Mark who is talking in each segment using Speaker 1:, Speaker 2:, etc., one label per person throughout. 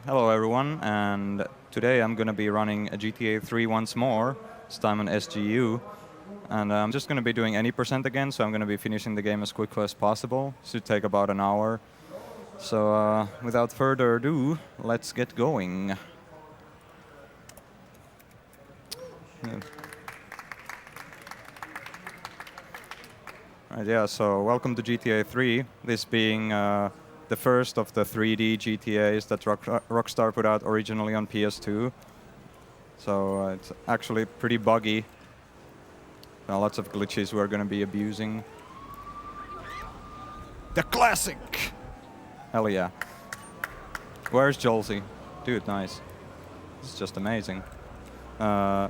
Speaker 1: Hello everyone, and today I'm going to be running a GTA 3 once more, this time on SGU. And I'm just going to be doing any percent again, so I'm going to be finishing the game as quickly as possible. Should take about an hour. So without further ado, let's get going. Yeah. Right, yeah, so welcome to GTA 3, this being the first of the 3D GTAs that Rockstar put out originally on PS2. So it's actually pretty buggy. Lots of glitches we're going to be abusing. The classic! Hell yeah. Where's Jolsey? Dude, nice. This is just amazing. So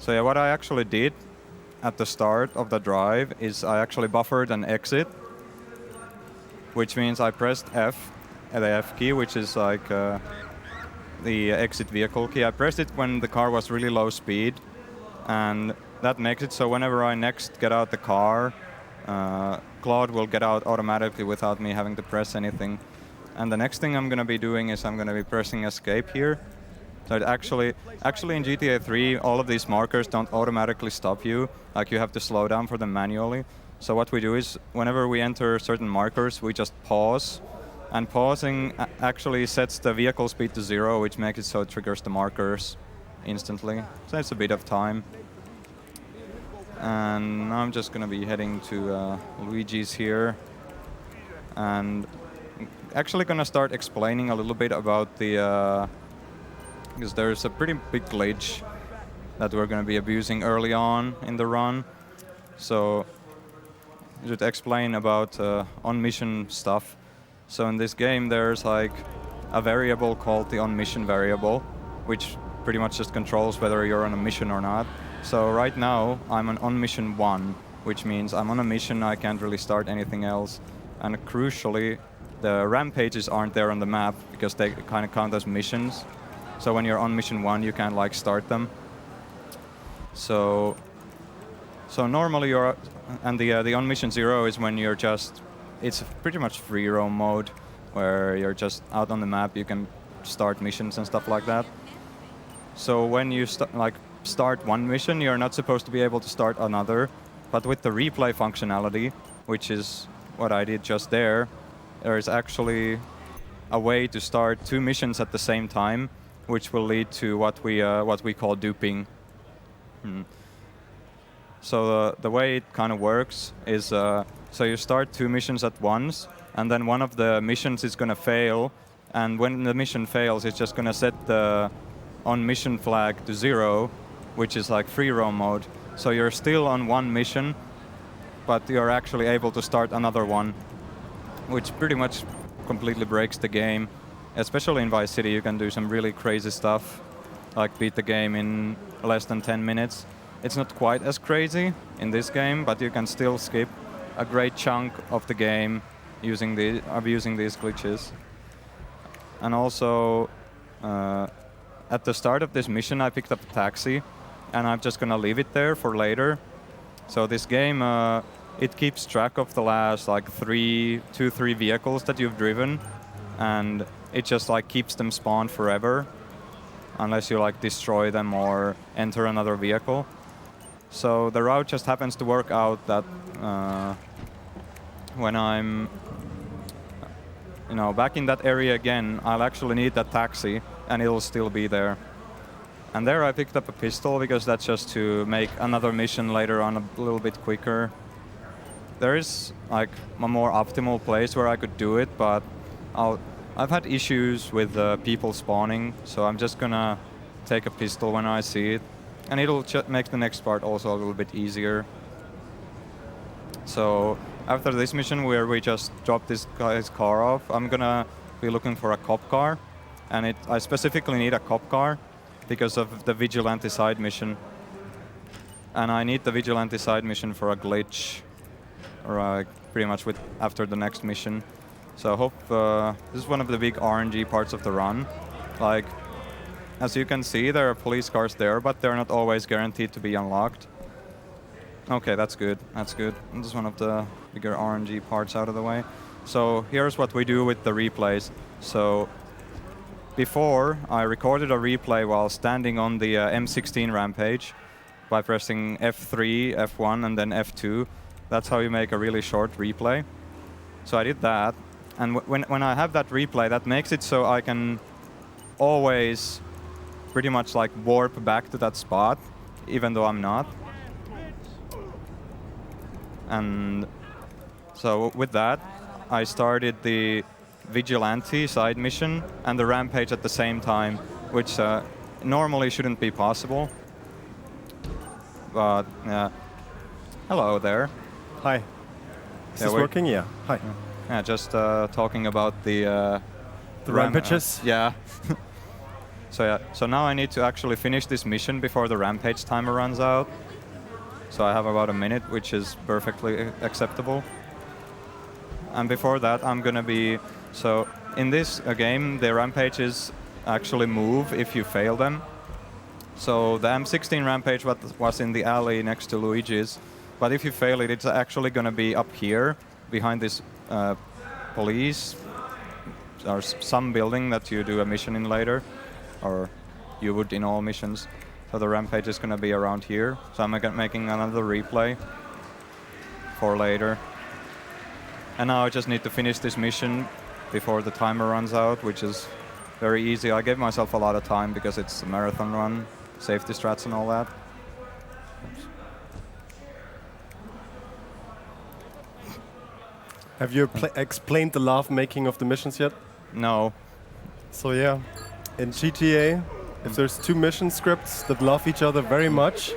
Speaker 1: yeah, what I actually did at the start of the drive is I actually buffered an exit, which means I pressed F, the F key, which is like the exit vehicle key. I pressed it when the car was really low speed, and that makes it so whenever I next get out the car, Claude will get out automatically without me having to press anything. And the next thing I'm going to be doing is I'm going to be pressing escape here. So it actually in GTA 3, all of these markers don't automatically stop you. Like, you have to slow down for them manually. So what we do is, whenever we enter certain markers, we just pause. And pausing actually sets the vehicle speed to 0, which makes it so it triggers the markers instantly. So it's a bit of time. And now I'm just going to be heading to Luigi's here. And actually going to start explaining a little bit about the... because there's a pretty big glitch that we're going to be abusing early on in the run. So I should explain about on-mission stuff. So in this game there's like a variable called the on-mission variable, which pretty much just controls whether you're on a mission or not. So right now I'm on mission 1, which means I'm on a mission, I can't really start anything else. And crucially, the rampages aren't there on the map because they kind of count as missions. So when you're on mission 1, you can't like start them. So normally you're, and the on mission 0 is when you're just, it's pretty much free roam mode, where you're just out on the map, you can start missions and stuff like that. So when you start one mission, you're not supposed to be able to start another. But with the replay functionality, which is what I did just there is actually a way to start 2 missions at the same time, which will lead to what we call duping. So the way it kind of works is, so you start 2 missions at once, and then one of the missions is going to fail, and when the mission fails, it's just going to set the on-mission flag to 0, which is like free roam mode. So you're still on one mission, but you're actually able to start another one, which pretty much completely breaks the game. Especially in Vice City, you can do some really crazy stuff, like beat the game in less than 10 minutes. It's not quite as crazy in this game, but you can still skip a great chunk of the game abusing these glitches. And also, at the start of this mission, I picked up a taxi, and I'm just going to leave it there for later. So this game, it keeps track of the last like 3 vehicles that you've driven, and it just like keeps them spawned forever, unless you like destroy them or enter another vehicle. So the route just happens to work out that when I'm back in that area again, I'll actually need that taxi, and it'll still be there. And there I picked up a pistol, because that's just to make another mission later on a little bit quicker. There is like a more optimal place where I could do it, but I've had issues with people spawning, so I'm just gonna take a pistol when I see it. And it'll make the next part also a little bit easier. So after this mission where we just drop this guy's car off, I'm gonna be looking for a cop car. And I specifically need a cop car because of the Vigilante side mission. And I need the Vigilante side mission for a glitch, or pretty much after the next mission. So I hope this is one of the big RNG parts of the run. Like, as you can see, there are police cars there, but they're not always guaranteed to be unlocked. Okay, that's good. That's good. This is one of the bigger RNG parts out of the way. So here's what we do with the replays. So before, I recorded a replay while standing on the M16 rampage by pressing F3, F1, and then F2. That's how you make a really short replay. So I did that. And when I have that replay, that makes it so I can always pretty much like warp back to that spot, even though I'm not. And so with that, I started the Vigilante side mission and the rampage at the same time, which normally shouldn't be possible. But hello there.
Speaker 2: Hi. Is this working? Yeah. Hi.
Speaker 1: Yeah, just talking about the
Speaker 2: rampages.
Speaker 1: Yeah. So now I need to actually finish this mission before the rampage timer runs out. So I have about a minute, which is perfectly acceptable. And before that, I'm gonna be... So in this game, the rampages actually move if you fail them. So the M16 rampage was in the alley next to Luigi's. But if you fail it, it's actually gonna be up here, behind this police or some building that you do a mission in later, or you would in all missions. So the rampage is gonna be around here. So I'm making another replay for later. And now I just need to finish this mission before the timer runs out, which is very easy. I gave myself a lot of time because it's a marathon run, safety strats and all that.
Speaker 2: Have you explained the love making of the missions yet?
Speaker 1: No.
Speaker 2: So yeah, in GTA, if there's two mission scripts that love each other very much,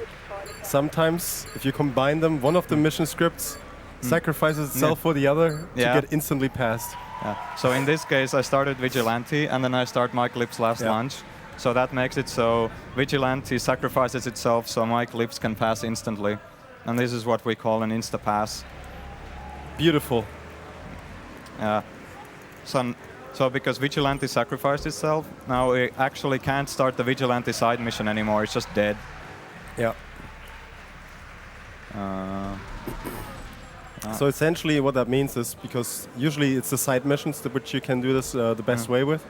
Speaker 2: sometimes if you combine them, one of the mission scripts sacrifices itself for the other to get instantly passed.
Speaker 1: Yeah. So in this case, I started Vigilante, and then I start Mike Lip's Last Lunch. So that makes it so Vigilante sacrifices itself so Mike Lips can pass instantly. And this is what we call an Insta-pass.
Speaker 2: Beautiful.
Speaker 1: Yeah. So because Vigilante sacrificed itself, now we actually can't start the Vigilante side mission anymore. It's just dead.
Speaker 2: Yeah. So essentially what that means is, because usually it's the side missions which you can do this the best way with,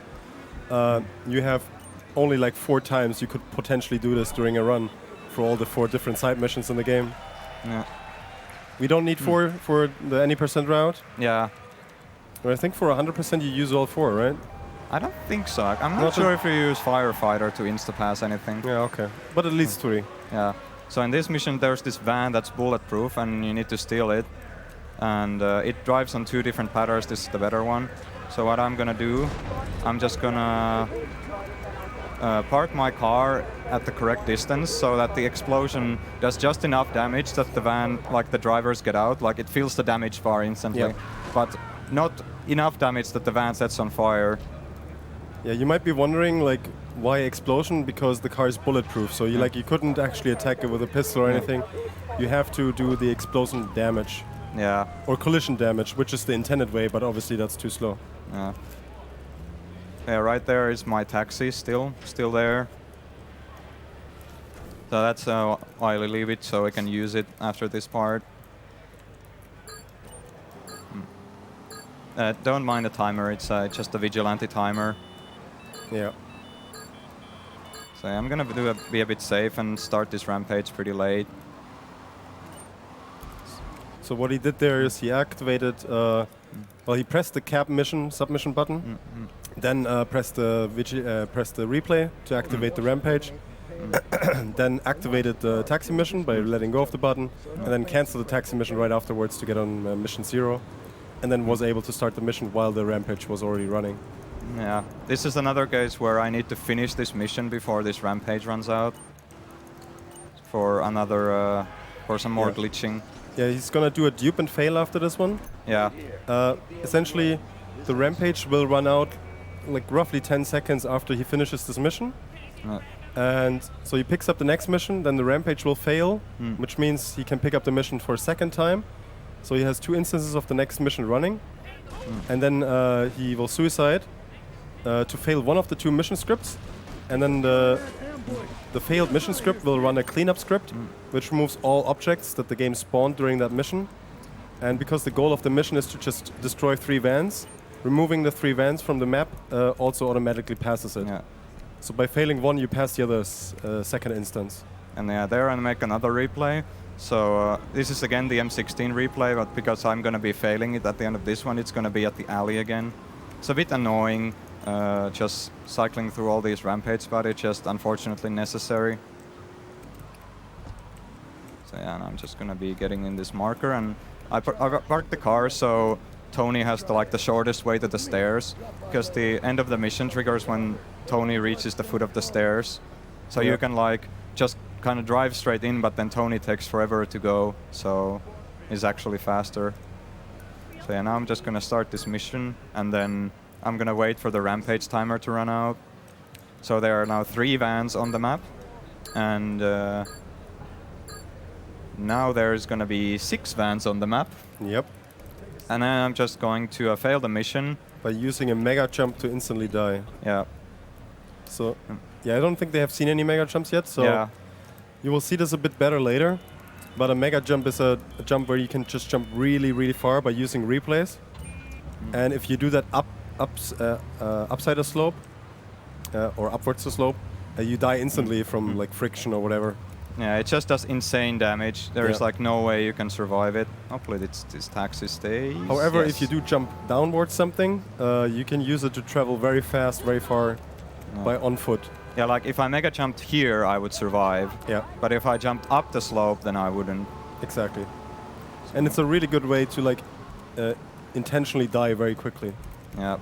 Speaker 2: you have only like 4 times you could potentially do this during a run for all the 4 different side missions in the game.
Speaker 1: Yeah.
Speaker 2: We don't need 4 for the any percent route.
Speaker 1: Yeah.
Speaker 2: But I think for 100% you use all 4, right?
Speaker 1: I don't think so. I'm not sure if you use Firefighter to Insta-pass anything.
Speaker 2: Yeah, okay. But at least 3.
Speaker 1: Yeah. So in this mission there's this van that's bulletproof and you need to steal it. And it drives on 2 different patterns. This is the better one. So what I'm gonna do, I'm just gonna park my car at the correct distance so that the explosion does just enough damage that the van, like the drivers get out, like it feels the damage bar instantly. But not enough damage that the van sets on fire.
Speaker 2: Yeah, you might be wondering like why explosion, because the car is bulletproof, so you you couldn't actually attack it with a pistol or anything. You have to do the explosion damage.
Speaker 1: Yeah.
Speaker 2: Or collision damage, which is the intended way, but obviously that's too slow.
Speaker 1: Yeah. Yeah, right there is my taxi still there. So that's why I leave it so I can use it after this part. Don't mind the timer, it's just a Vigilante timer.
Speaker 2: Yeah.
Speaker 1: So I'm gonna be a bit safe and start this rampage pretty late.
Speaker 2: So what he did there is he activated, well, he pressed the cab mission submission button, then pressed the replay to activate the rampage, then activated the taxi mission by letting go of the button, and then canceled the taxi mission right afterwards to get on mission 0, and then was able to start the mission while the rampage was already running.
Speaker 1: Yeah, this is another case where I need to finish this mission before this rampage runs out. For another, for some more glitching.
Speaker 2: Yeah, he's gonna do a dupe and fail after this one.
Speaker 1: Yeah.
Speaker 2: Essentially, the rampage will run out like roughly 10 seconds after he finishes this mission. And so he picks up the next mission, then the rampage will fail, which means he can pick up the mission for a second time. So he has 2 instances of the next mission running. And then he will suicide to fail one of the 2 mission scripts. And then the failed mission script will run a cleanup script, which removes all objects that the game spawned during that mission. And because the goal of the mission is to just destroy 3 vans, removing the 3 vans from the map also automatically passes it.
Speaker 1: Yeah.
Speaker 2: So by failing one, you pass the other second instance.
Speaker 1: And there I make another replay. So this is again the M16 replay, but because I'm going to be failing it at the end of this one, it's going to be at the alley again. It's a bit annoying, just cycling through all these rampages, but it's just unfortunately necessary. So yeah, and I'm just going to be getting in this marker, and I parked the car so Tony has the shortest way to the stairs, because the end of the mission triggers when Tony reaches the foot of the stairs. So you can just kind of drive straight in, but then Tony takes forever to go, so he's actually faster. So yeah, now I'm just gonna start this mission, and then I'm gonna wait for the rampage timer to run out. So there are now 3 vans on the map, and now there's gonna be 6 vans on the map.
Speaker 2: Yep.
Speaker 1: And then I'm just going to fail the mission.
Speaker 2: By using a mega jump to instantly die.
Speaker 1: Yeah.
Speaker 2: So, yeah, I don't think they have seen any mega jumps yet, so
Speaker 1: yeah.
Speaker 2: You will see this a bit better later. But a mega jump is a jump where you can just jump really, really far by using replays. And if you do that upside a slope, or upwards a slope, you die instantly from friction or whatever.
Speaker 1: Yeah, it just does insane damage. There is no way you can survive it. Hopefully this taxi stays.
Speaker 2: However, if you do jump downwards something, you can use it to travel very fast, very far by on foot.
Speaker 1: Yeah, like if I mega jumped here, I would survive.
Speaker 2: Yeah.
Speaker 1: But if I jumped up the slope, then I wouldn't.
Speaker 2: Exactly. And it's a really good way to intentionally die very quickly.
Speaker 1: Yeah.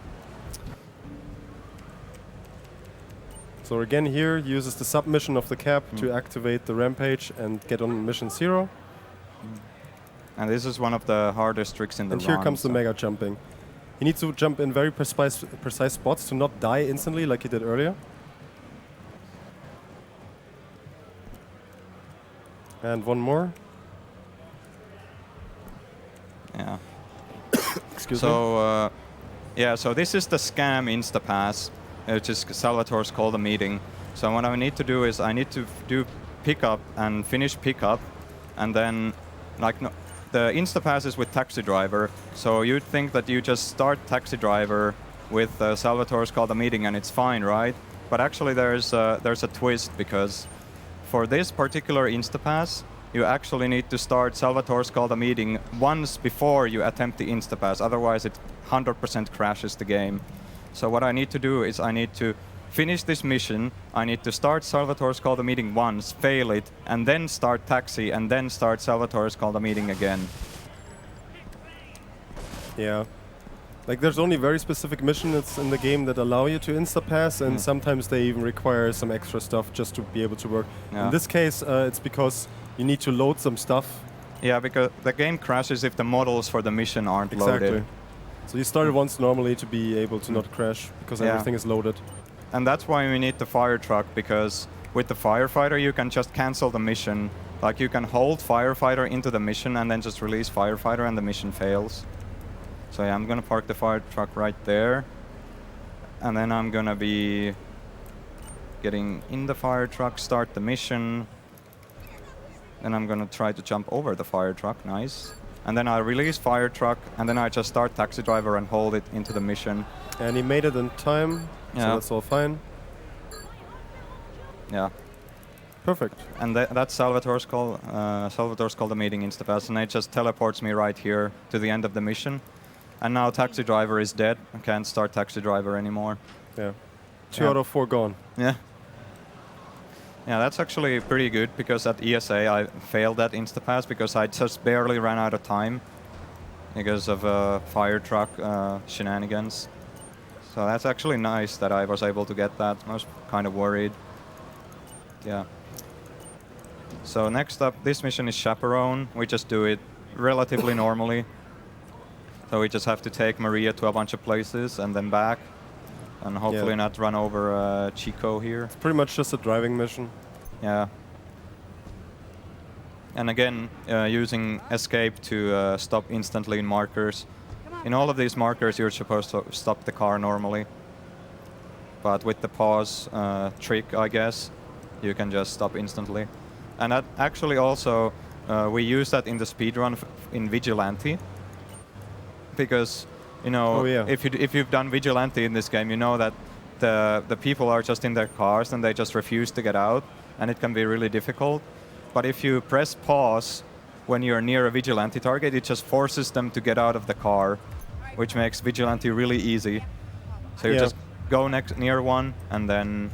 Speaker 2: So again here, uses the submission of the cap to activate the rampage and get on mission 0.
Speaker 1: And this is one of the hardest tricks in the
Speaker 2: run. And here comes the mega jumping. You need to jump in very precise spots to not die instantly like you did earlier. And one more.
Speaker 1: Yeah.
Speaker 2: Excuse me.
Speaker 1: So, so this is the S.A.M Insta-pass, which is Salvatore's call the meeting. So what I need to do is I need to do pickup and finish pickup, and then the Insta-pass is with taxi driver. So you'd think that you just start taxi driver with Salvatore's call the meeting and it's fine, right? But actually there's a twist, because for this particular Insta-pass, you actually need to start Salvatore's call the meeting once before you attempt the Insta-pass. Otherwise, it 100% crashes the game. So what I need to do is I need to finish this mission. I need to start Salvatore's call the meeting once, fail it, and then start taxi, and then start Salvatore's call the meeting again.
Speaker 2: Yeah. There's only very specific missions in the game that allow you to Insta-pass, and sometimes they even require some extra stuff just to be able to work.
Speaker 1: Yeah.
Speaker 2: In this case, it's because you need to load some stuff.
Speaker 1: Yeah, because the game crashes if the models for the mission aren't loaded.
Speaker 2: So you start it once normally to be able to not crash, because everything is loaded.
Speaker 1: And that's why we need the fire truck, because with the firefighter you can just cancel the mission. Like you can hold firefighter into the mission and then just release firefighter and the mission fails. So yeah, I'm gonna park the fire truck right there. And then I'm gonna be getting in the fire truck, start the mission. Then I'm gonna try to jump over the fire truck, nice. And then I release fire truck, and then I just start taxi driver and hold it into the mission.
Speaker 2: And he made it in time, so that's all fine.
Speaker 1: Yeah.
Speaker 2: Perfect.
Speaker 1: And that's Salvatore's call the meeting Insta-pass, and it just teleports me right here to the end of the mission. And now taxi driver is dead. I can't start taxi driver anymore.
Speaker 2: Yeah. 2 out of 4 gone.
Speaker 1: Yeah. Yeah, that's actually pretty good, because at ESA I failed that Insta-pass because I just barely ran out of time because of fire truck shenanigans. So that's actually nice that I was able to get that. I was kind of worried. Yeah. So next up, this mission is Chaperone. We just do it relatively normally. So we just have to take Maria to a bunch of places and then back. And hopefully not run over Chico here.
Speaker 2: It's pretty much just a driving mission.
Speaker 1: Yeah. And again, using escape to stop instantly in markers. In all of these markers, you're supposed to stop the car normally. But with the pause trick, I guess, you can just stop instantly. And that actually also, we use that in the speedrun in Vigilante. Because you know,
Speaker 2: Oh, yeah.
Speaker 1: if you've done Vigilante in this game, you know that the people are just in their cars and they just refuse to get out, and it can be really difficult. But if you press pause when you're near a Vigilante target, it just forces them to get out of the car, which makes Vigilante really easy. So you just go near one and then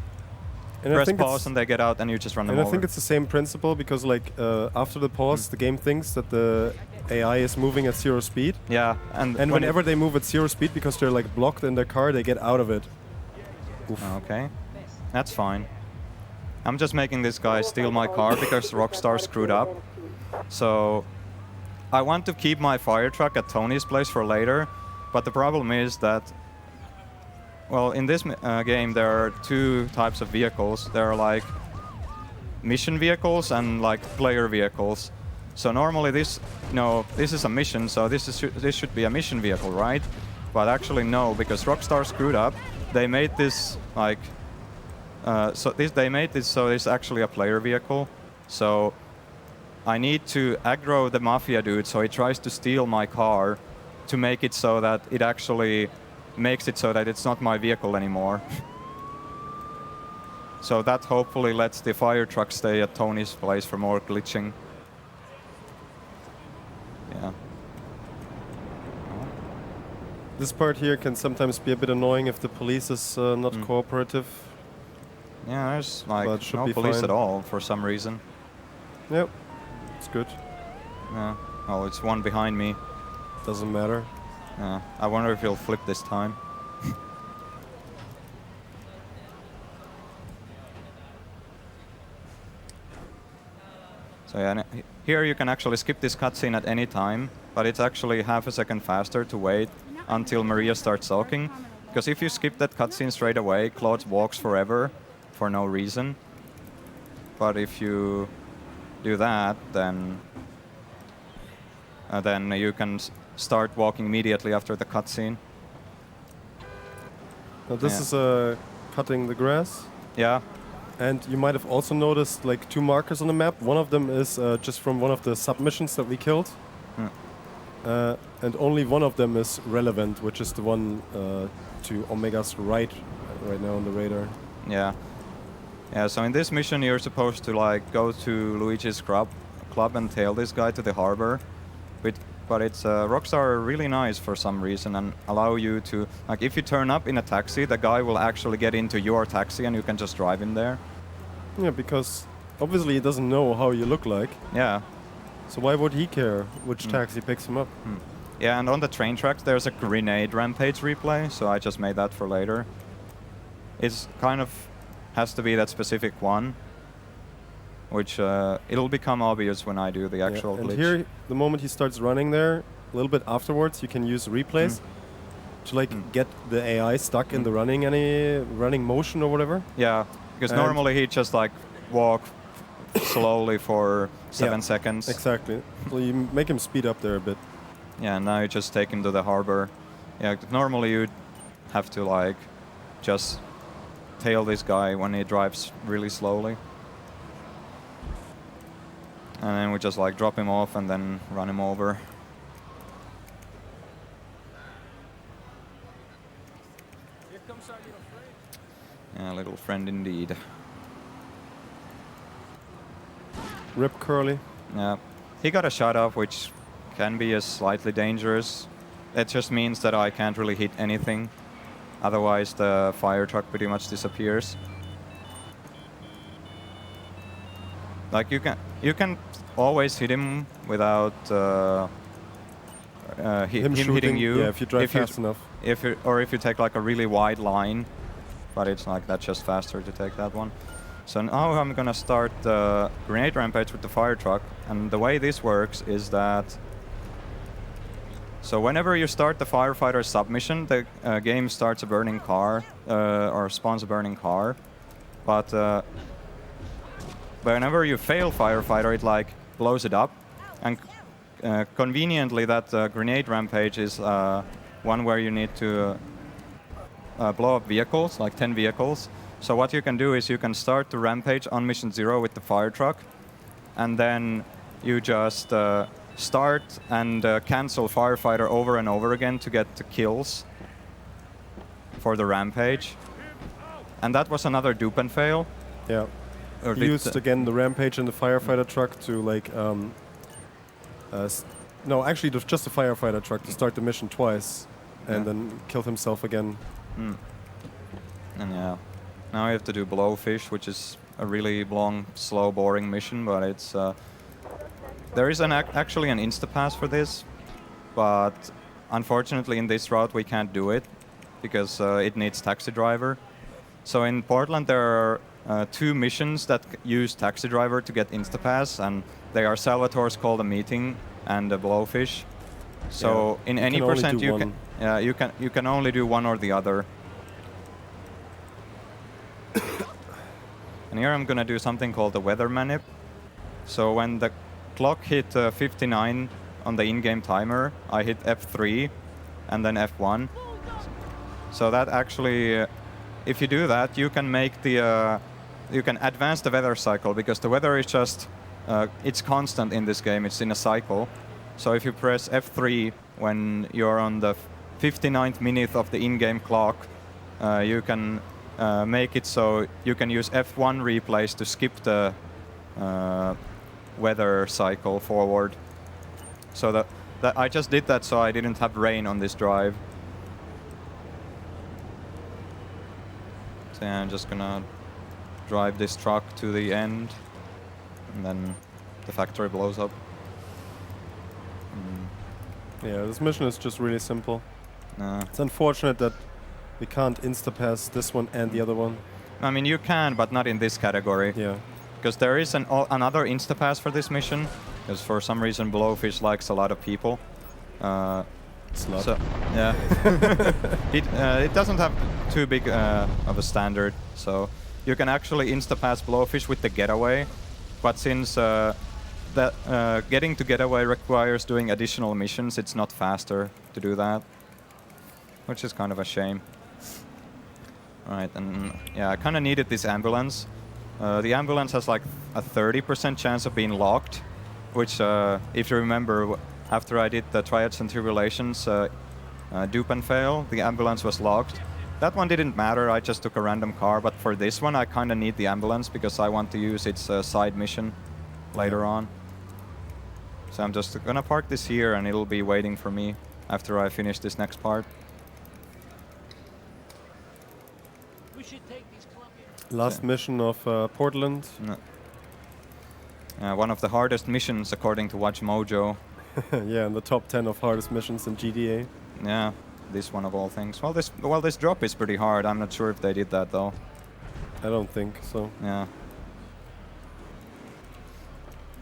Speaker 1: press pause and they get out and you just run them over.
Speaker 2: And I think it's the same principle because like after the pause, the game thinks that the AI is moving at 0 speed.
Speaker 1: Yeah,
Speaker 2: and whenever they move at 0 speed because they're like blocked in their car, they get out of it. Oof.
Speaker 1: Okay, that's fine. I'm just making this guy steal my car because Rockstar screwed up. So I want to keep my fire truck at Tony's place for later, but the problem is that, well, in this game there are two types of vehicles. There are like mission vehicles and like player vehicles. So normally this is a mission, so this should be a mission vehicle, right? But actually no, because Rockstar screwed up. They made this like they made this so it's actually a player vehicle. So I need to aggro the mafia dude so he tries to steal my car to make it so that it actually makes it so that it's not my vehicle anymore. So that hopefully lets the fire truck stay at Tony's place for more glitching. Yeah.
Speaker 2: This part here can sometimes be a bit annoying if the police is not cooperative.
Speaker 1: Yeah, there's like no police at all for some reason.
Speaker 2: Yep, it's good.
Speaker 1: Yeah. Oh, it's one behind me.
Speaker 2: Doesn't matter.
Speaker 1: Yeah. I wonder if he'll flip this time. So yeah, here you can actually skip this cutscene at any time, but it's actually half a second faster to wait until Maria starts talking. Because if you skip that cutscene straight away, Claude walks forever for no reason. But if you do that, then you can start walking immediately after the cutscene.
Speaker 2: Now this is cutting the grass.
Speaker 1: Yeah.
Speaker 2: And you might have also noticed like two markers on the map. One of them is just from one of the submissions that we killed. And only one of them is relevant, which is the one to Omega's right now on the radar.
Speaker 1: Yeah. Yeah, so in this mission you're supposed to like go to Luigi's club and tail this guy to the harbor. But it's Rockstar are really nice for some reason and allow you to, like if you turn up in a taxi, the guy will actually get into your taxi and you can just drive him there.
Speaker 2: Yeah, because obviously he doesn't know how you look like.
Speaker 1: Yeah.
Speaker 2: So why would he care which taxi picks him up?
Speaker 1: Yeah, and on the train tracks there's a grenade rampage replay, so I just made that for later. It's kind of has to be that specific one, which it'll become obvious when I do the actual glitch.
Speaker 2: And here, the moment he starts running there, a little bit afterwards, you can use replays to like get the AI stuck in the running motion or whatever.
Speaker 1: Yeah, because normally he just like walk slowly for 7 seconds.
Speaker 2: Exactly. So you make him speed up there a bit.
Speaker 1: Yeah, and now you just take him to the harbor. Yeah, normally you'd have to like just tail this guy when he drives really slowly. And then we just like drop him off and then run him over.
Speaker 3: Here comes our little friend.
Speaker 1: Yeah, little friend indeed.
Speaker 2: Rip Curly.
Speaker 1: Yeah, he got a shot off, which can be slightly dangerous. It just means that I can't really hit anything. Otherwise, the fire truck pretty much disappears. Like you can always hit him without him hitting you.
Speaker 2: Yeah, if you drive fast enough.
Speaker 1: If you take like a really wide line, but it's like that's just faster to take that one. So now I'm gonna start the grenade rampage with the fire truck, and the way this works is that. So whenever you start the firefighter submission, the game starts a burning car or spawns a burning car, but whenever you fail firefighter, it like blows it up, and conveniently that grenade rampage is one where you need to blow up vehicles, like 10 vehicles. So what you can do is you can start the rampage on mission 0 with the fire truck, and then you just start and cancel firefighter over and over again to get the kills for the rampage. And that was another dupe and fail.
Speaker 2: Yeah.
Speaker 1: Or
Speaker 2: He used again the rampage and the firefighter truck to like no, actually just the firefighter truck to start the mission twice and then killed himself again.
Speaker 1: And yeah, now I have to do Blowfish, which is a really long, slow, boring mission, but it's there is actually an Insta-pass for this, but unfortunately in this route we can't do it because it needs taxi driver. So in Portland there are 2 missions that use taxi driver to get Insta-pass, and they are Salvatore's Call the Meeting and the Blowfish. So in any percent you can only do one or the other. And here I'm gonna do something called the weather manip. So when the clock hit 59 on the in-game timer, I hit F3 and then F1. So that actually, if you do that, you can make the you can advance the weather cycle, because the weather is just it's constant in this game. It's in a cycle. So if you press F3 when you're on the 59th minute of the in-game clock, you can make it so you can use F1 replays to skip the weather cycle forward. So that I just did that so I didn't have rain on this drive. So yeah, I'm just gonna drive this truck to the end, and then the factory blows up.
Speaker 2: Yeah, this mission is just really simple. It's unfortunate that we can't Insta-pass this one and the other one.
Speaker 1: I mean, you can, but not in this category.
Speaker 2: Yeah.
Speaker 1: Because there is another Insta-pass for this mission, because for some reason Blowfish likes a lot of people.
Speaker 2: Slut.
Speaker 1: So, yeah. It doesn't have too big of a standard, so you can actually Insta-pass Blowfish with the getaway, but since getting to getaway requires doing additional missions, it's not faster to do that, which is kind of a shame. Right, and yeah, I kind of needed this ambulance. The ambulance has like a 30% chance of being locked, which, if you remember, after I did the Triads and Tribulations dupe and fail, the ambulance was locked. That one didn't matter, I just took a random car, but for this one I kind of need the ambulance because I want to use its side mission later on. So I'm just gonna park this here and it'll be waiting for me after I finish this next part.
Speaker 3: We should take these Colombians.
Speaker 2: Last mission of Portland.
Speaker 1: One of the hardest missions according to Watch Mojo.
Speaker 2: Yeah, in the top 10 of hardest missions in GDA.
Speaker 1: Yeah, this one of all things. Well, this drop is pretty hard. I'm not sure if they did that though.
Speaker 2: I don't think so.
Speaker 1: Yeah.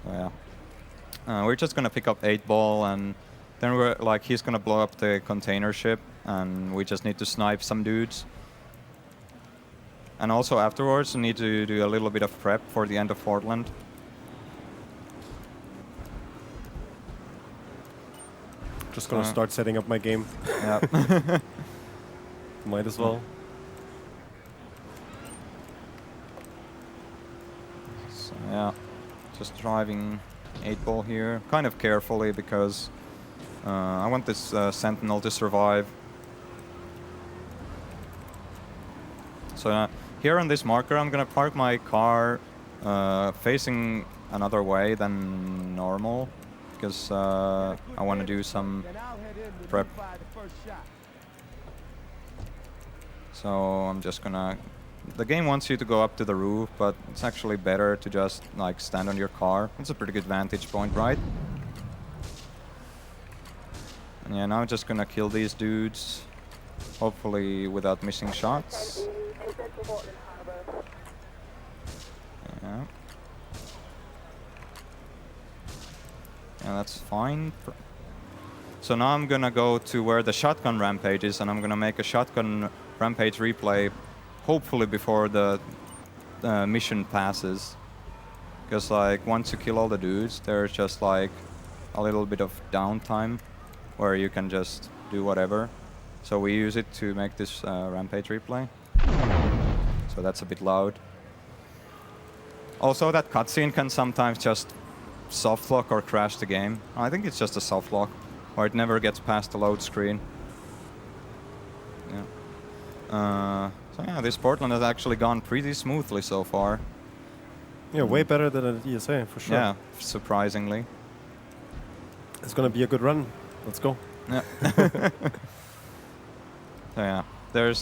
Speaker 1: Oh, yeah. We're just gonna pick up 8-ball, and then we're like, he's gonna blow up the container ship, and we just need to snipe some dudes. And also afterwards, we need to do a little bit of prep for the end of Portland.
Speaker 2: Just gonna start setting up my game.
Speaker 1: Yeah.
Speaker 2: Might as well.
Speaker 1: So yeah, just driving 8-ball here, kind of carefully because I want this Sentinel to survive. So here on this marker, I'm gonna park my car facing another way than normal, because I want to do some prep. So I'm just gonna... The game wants you to go up to the roof, but it's actually better to just like stand on your car. It's a pretty good vantage point, right? And yeah, now I'm just gonna kill these dudes, hopefully without missing shots. Yeah. Yeah, that's fine. So now I'm gonna go to where the shotgun rampage is, and I'm gonna make a shotgun rampage replay, hopefully before the mission passes. Because like once you kill all the dudes, there's just like a little bit of downtime where you can just do whatever. So we use it to make this rampage replay. So that's a bit loud. Also, that cutscene can sometimes just soft lock or crash the game. I think it's just a soft lock, or it never gets past the load screen. Yeah. So yeah, this Portland has actually gone pretty smoothly so far.
Speaker 2: Yeah, way better than at ESA, for sure.
Speaker 1: Yeah, surprisingly.
Speaker 2: It's gonna be a good run. Let's go.
Speaker 1: Yeah. So yeah, there's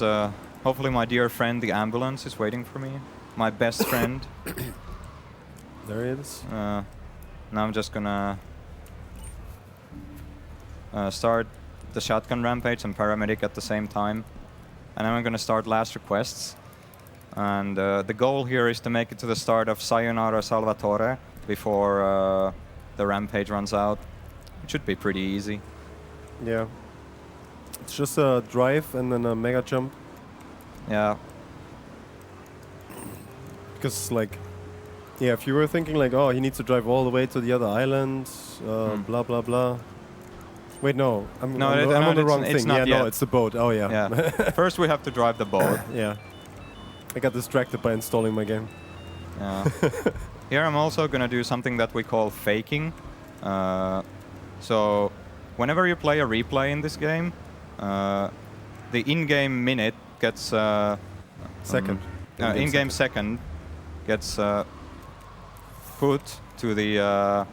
Speaker 1: hopefully my dear friend, the ambulance, is waiting for me. My best friend.
Speaker 2: There he is.
Speaker 1: Now I'm just gonna start the shotgun rampage and paramedic at the same time. And then I'm gonna start last requests. And the goal here is to make it to the start of Sayonara Salvatore before the rampage runs out. It should be pretty easy.
Speaker 2: Yeah. It's just a drive and then a mega jump.
Speaker 1: Yeah.
Speaker 2: Because, like, yeah, if you were thinking, like, oh, he needs to drive all the way to the other island, blah, blah, blah. Wait, no. I'm on the wrong thing. Yeah, no, it's the boat. Oh, yeah.
Speaker 1: Yeah. First we have to drive the boat.
Speaker 2: Yeah. I got distracted by installing my game.
Speaker 1: Yeah. Here I'm also going to do something that we call faking. So whenever you play a replay in this game, the in-game minute gets...
Speaker 2: second.
Speaker 1: In-game second gets put to the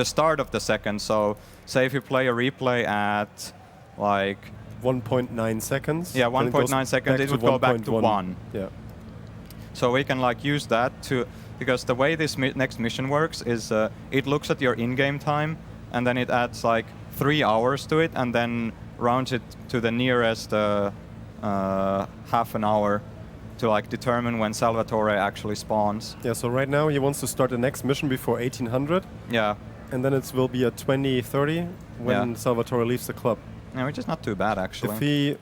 Speaker 1: start of the second. So say if you play a replay at like
Speaker 2: 1.9 seconds.
Speaker 1: Yeah, 1.9 seconds. It would go back to 1.
Speaker 2: Yeah.
Speaker 1: So we can like use that to, because the way this next mission works is it looks at your in-game time and then it adds like 3 hours to it and then rounds it to the nearest half an hour to like determine when Salvatore actually spawns.
Speaker 2: Yeah. So right now he wants to start the next mission before 1800.
Speaker 1: Yeah.
Speaker 2: And then it will be at 2030 when Salvatore leaves the club.
Speaker 1: Yeah, which is not too bad actually.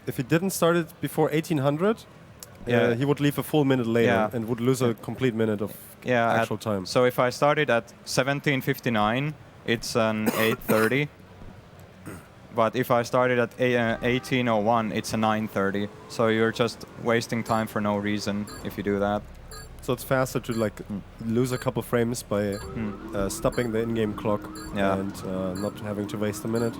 Speaker 2: If he didn't start it before 1800, he would leave a full minute later and would lose a complete minute of actual time.
Speaker 1: So if I started at 1759, it's an 8:30. But if I started at 1801, it's a 9:30. So you're just wasting time for no reason if you do that.
Speaker 2: So it's faster to like lose a couple frames by stopping the in-game clock and not having to waste a minute.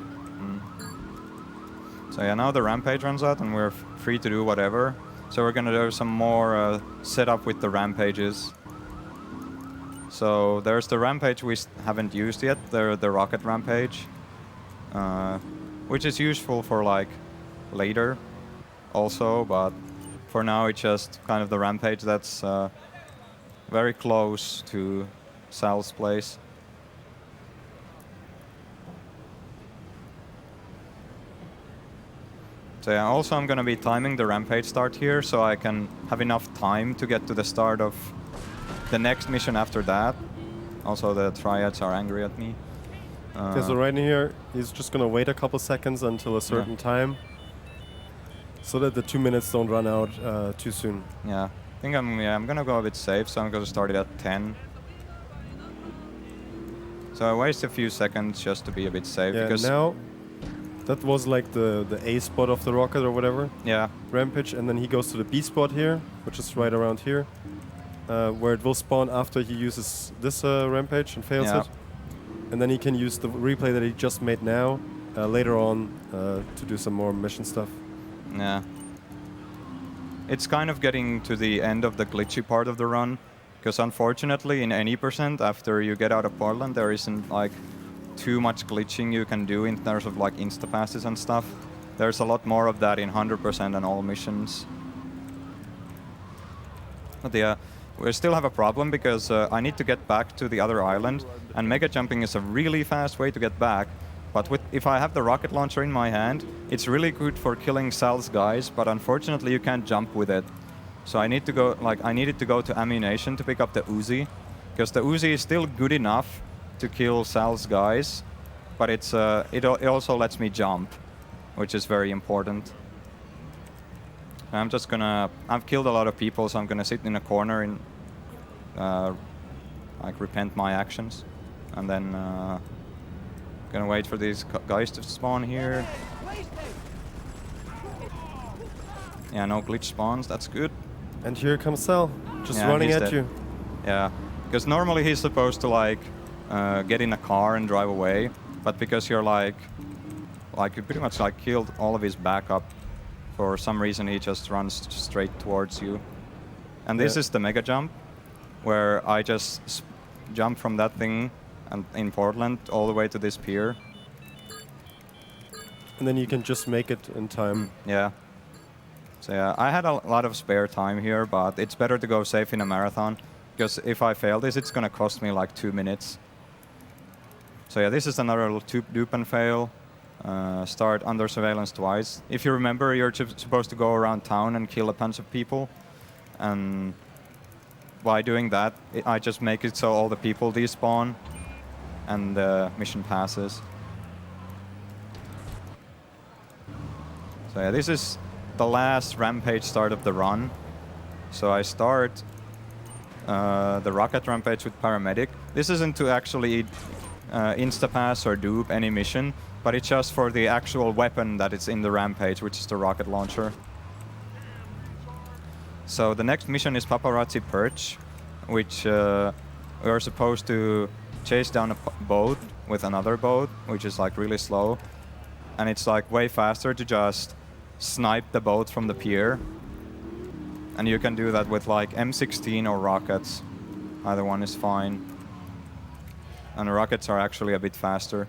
Speaker 1: So yeah, now the rampage runs out and we're free to do whatever. So we're gonna do some more setup with the rampages. So there's the rampage we haven't used yet, the rocket rampage, which is useful for like later also, but for now it's just kind of the rampage that's very close to Sal's place. So yeah, also I'm gonna be timing the rampage start here so I can have enough time to get to the start of the next mission after that. Also the triads are angry at me.
Speaker 2: Okay, so right in here, he's just gonna wait a couple seconds until a certain time so that the 2 minutes don't run out too soon.
Speaker 1: Yeah, I think I'm gonna go a bit safe, so I'm gonna start it at 10. So I waste a few seconds just to be a bit safe.
Speaker 2: Yeah,
Speaker 1: because
Speaker 2: now that was like the A spot of the rocket or whatever.
Speaker 1: Yeah.
Speaker 2: Rampage, and then he goes to the B spot here, which is right around here, where it will spawn after he uses this rampage and fails it. And then he can use the replay that he just made now later on to do some more mission stuff.
Speaker 1: Yeah. It's kind of getting to the end of the glitchy part of the run, because unfortunately in any percent after you get out of Portland there isn't like too much glitching you can do in terms of like Insta-passes and stuff. There's a lot more of that in 100% and all missions. But yeah, we still have a problem because I need to get back to the other island, and mega jumping is a really fast way to get back. But if I have the rocket launcher in my hand, it's really good for killing Sal's guys, but unfortunately you can't jump with it. So I needed to go to ammunition to pick up the Uzi, because the Uzi is still good enough to kill Sal's guys, but it also lets me jump, which is very important. I've killed a lot of people, so I'm gonna sit in a corner and like repent my actions, and then gonna wait for these guys to spawn here. Yeah, no glitch spawns, that's good.
Speaker 2: And here comes Sal, just running at you.
Speaker 1: Yeah, because normally he's supposed to like get in a car and drive away. But because you're like you pretty much like killed all of his backup, for some reason he just runs straight towards you. And this is the mega jump, where I just jump from that thing and in Portland all the way to this pier.
Speaker 2: And then you can just make it in time.
Speaker 1: Yeah. So yeah, I had a lot of spare time here, but it's better to go safe in a marathon, because if I fail this, it's gonna cost me like 2 minutes. So yeah, this is another little dupe and fail. Start under surveillance twice. If you remember, you're supposed to go around town and kill a bunch of people. And by doing that, I just make it so all the people despawn and the mission passes. So yeah, this is the last rampage start of the run. So I start the rocket rampage with paramedic. This isn't to actually Insta-pass or dupe any mission, but it's just for the actual weapon that is in the rampage, which is the rocket launcher. So the next mission is Paparazzi Perch, which we're supposed to chase down a boat with another boat, which is like really slow. And it's like way faster to just snipe the boat from the pier. And you can do that with like M16 or rockets. Either one is fine. And the rockets are actually a bit faster.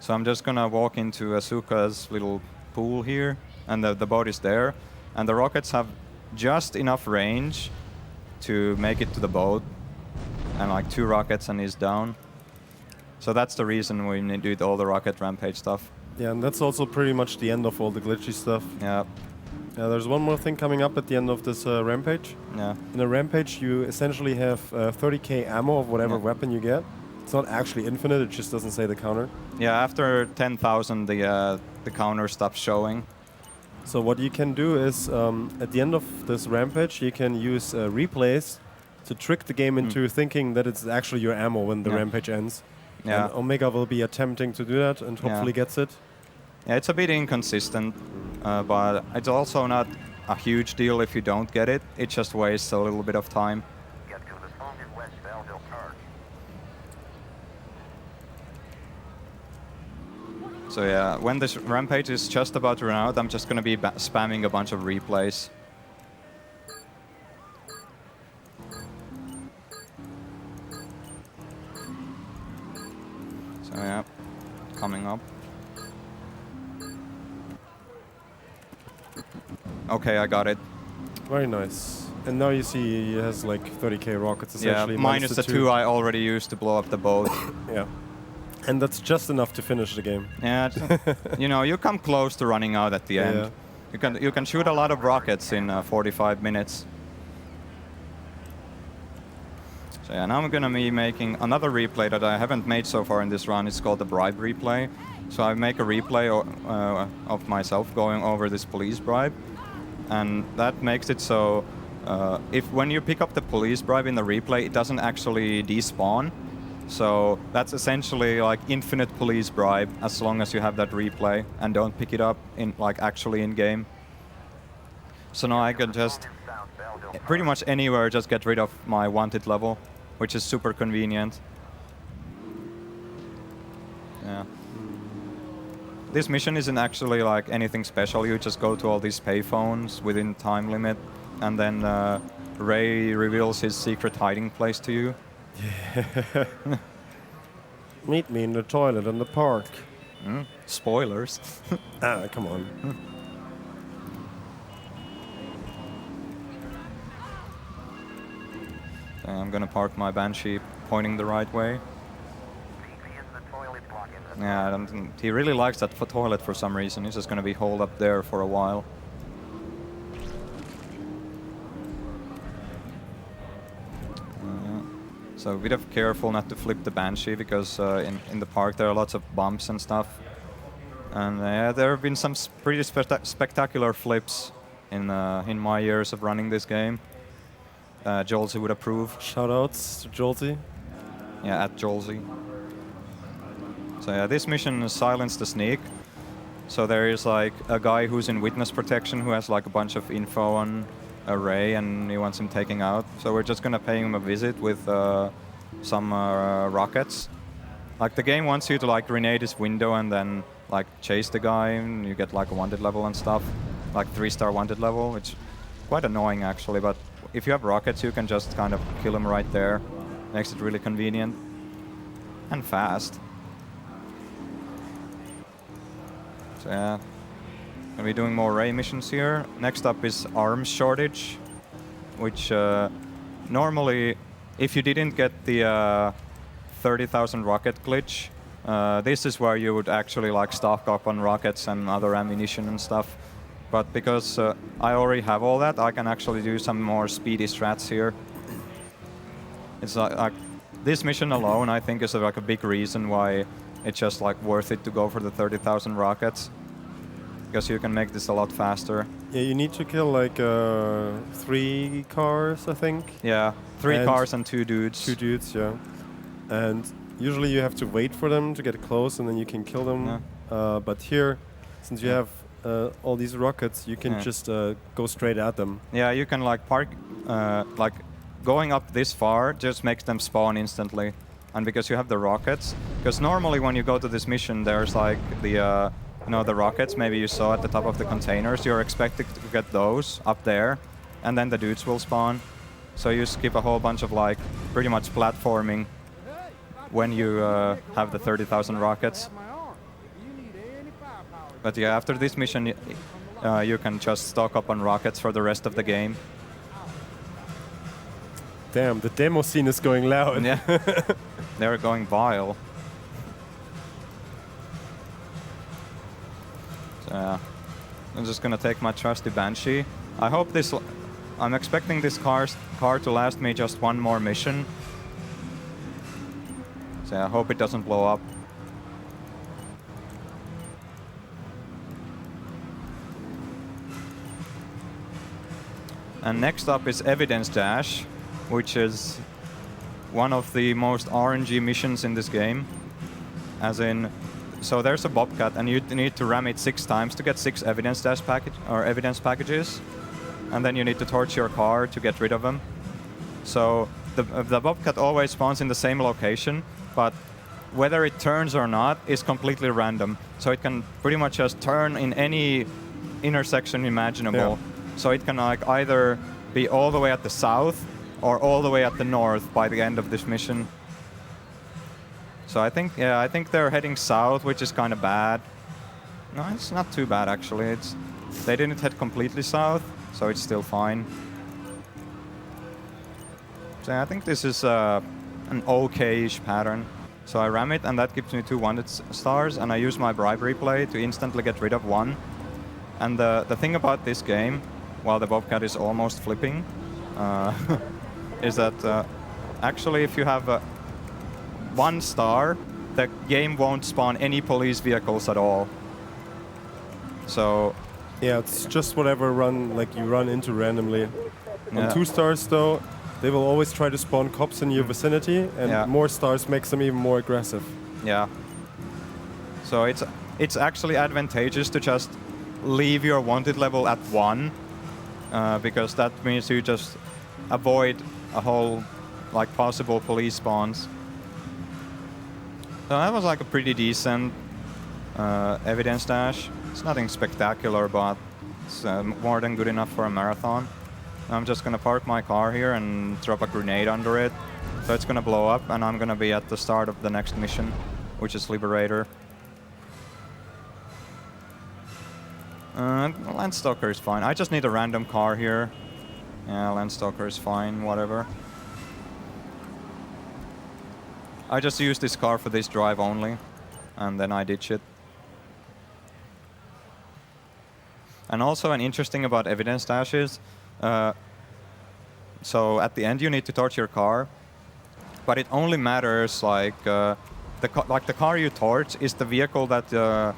Speaker 1: So I'm just gonna walk into Asuka's little pool here, and the boat is there. And the rockets have just enough range to make it to the boat. And like 2 rockets and he's down. So that's the reason we need all the rocket rampage stuff.
Speaker 2: Yeah, and that's also pretty much the end of all the glitchy stuff.
Speaker 1: Yeah.
Speaker 2: Yeah, there's one more thing coming up at the end of this rampage.
Speaker 1: Yeah.
Speaker 2: In a rampage, you essentially have 30k ammo of whatever weapon you get. It's not actually infinite, it just doesn't say the counter.
Speaker 1: Yeah, after 10,000 the counter stops showing.
Speaker 2: So what you can do is, at the end of this rampage, you can use replays to trick the game into thinking that it's actually your ammo when the rampage ends.
Speaker 1: Yeah.
Speaker 2: And Omega will be attempting to do that and hopefully gets it.
Speaker 1: Yeah, it's a bit inconsistent, but it's also not a huge deal if you don't get it. It just wastes a little bit of time. So yeah, when this rampage is just about to run out, I'm just going to be spamming a bunch of replays. So yeah, coming up. Okay, I got it.
Speaker 2: Very nice. And now you see he has like 30k rockets essentially.
Speaker 1: Yeah, minus the 2 I already used to blow up the boat.
Speaker 2: Yeah. And that's just enough to finish the game.
Speaker 1: Yeah, you know, you come close to running out at the end. You can shoot a lot of rockets in 45 minutes. So yeah, now I'm gonna be making another replay that I haven't made so far in this run. It's called the bribe replay. So I make a replay of myself going over this police bribe, and that makes it so if when you pick up the police bribe in the replay, it doesn't actually despawn. So that's essentially like infinite police bribe as long as you have that replay and don't pick it up in like actually in game. So now I can just pretty much anywhere just get rid of my wanted level, which is super convenient. Yeah. This mission isn't actually like anything special. You just go to all these payphones within time limit, and then Ray reveals his secret hiding place to you.
Speaker 2: Yeah. Meet me in the toilet in the park.
Speaker 1: Spoilers.
Speaker 2: Come on.
Speaker 1: I'm gonna park my Banshee pointing the right way. Yeah, he really likes that toilet for some reason. He's just gonna be holed up there for a while. So a bit of careful not to flip the Banshee, because in the park there are lots of bumps and stuff. And there have been some pretty spectacular flips in my years of running this game. Jolzy would approve.
Speaker 2: Shoutouts to Jolzy.
Speaker 1: Yeah, at Jolzy. So yeah, this mission is Silence the Sneak. So there is like a guy who's in witness protection who has like a bunch of info on Ray, and he wants him taken out. So we're just gonna pay him a visit with some rockets. Like the game wants you to like grenade this window and then like chase the guy, and you get like a wanted level and stuff, like 3-star wanted level, which quite annoying actually. But if you have rockets, you can just kind of kill him right there. Makes it really convenient and fast. So yeah, gonna be doing more Ray missions here. Next up is arms shortage, which normally, if you didn't get the 30,000 rocket glitch, this is where you would actually like stock up on rockets and other ammunition and stuff. But because I already have all that, I can actually do some more speedy strats here. It's like this mission alone, I think, is like a big reason why it's just like worth it to go for the 30,000 rockets, because you can make this a lot faster.
Speaker 2: Yeah, you need to kill like 3 cars, I think.
Speaker 1: Yeah, 3
Speaker 2: And
Speaker 1: cars and 2 dudes.
Speaker 2: 2 dudes, yeah. And usually you have to wait for them to get close and then you can kill them.
Speaker 1: Yeah.
Speaker 2: But here, since you have all these rockets, you can just go straight at them.
Speaker 1: Yeah, you can like park, like going up this far just makes them spawn instantly. And because you have the rockets, because normally when you go to this mission, there's like the, you know, the rockets maybe you saw at the top of the containers. You're expected to get those up there, and then the dudes will spawn. So you skip a whole bunch of like pretty much platforming when you have the 30,000 rockets. But yeah, after this mission, you can just stock up on rockets for the rest of the game.
Speaker 2: Damn, the demo scene is going loud.
Speaker 1: Yeah, they're going vile. So yeah, I'm just gonna take my trusty Banshee. I hope this. I'm expecting this car to last me just one more mission. So I hope it doesn't blow up. And next up is Evidence Dash, which is one of the most RNG missions in this game. As in, so there's a Bobcat and you need to ram it 6 times to get 6 evidence dash evidence packages. And then you need to torch your car to get rid of them. So the Bobcat always spawns in the same location, but whether it turns or not is completely random. So it can pretty much just turn in any intersection imaginable.
Speaker 2: Yeah.
Speaker 1: So it can like either be all the way at the south or all the way at the north by the end of this mission. So I think they're heading south, which is kind of bad. No, it's not too bad actually. They didn't head completely south, so it's still fine. So I think this is an okay-ish pattern. So I ram it, and that gives me 2 wanted stars, and I use my bribery play to instantly get rid of 1. And the thing about this game, while the Bobcat is almost flipping, is that actually if you have 1 star, the game won't spawn any police vehicles at all. So
Speaker 2: yeah, it's just whatever you run into randomly.
Speaker 1: Yeah.
Speaker 2: On 2 stars though, they will always try to spawn cops in your vicinity, and more stars makes them even more aggressive.
Speaker 1: Yeah. So it's actually advantageous to just leave your wanted level at 1, because that means you just avoid a whole like possible police spawns. So that was like a pretty decent evidence dash. It's nothing spectacular, but it's more than good enough for a marathon. I'm just gonna park my car here and drop a grenade under it. So it's gonna blow up, and I'm gonna be at the start of the next mission, which is Liberator. Landstalker is fine. I just need a random car here. Yeah, Landstalker is fine, whatever. I just used this car for this drive only, and then I ditch it. And also an interesting about evidence dash is, so at the end you need to torch your car, but it only matters like the car you torch is the vehicle that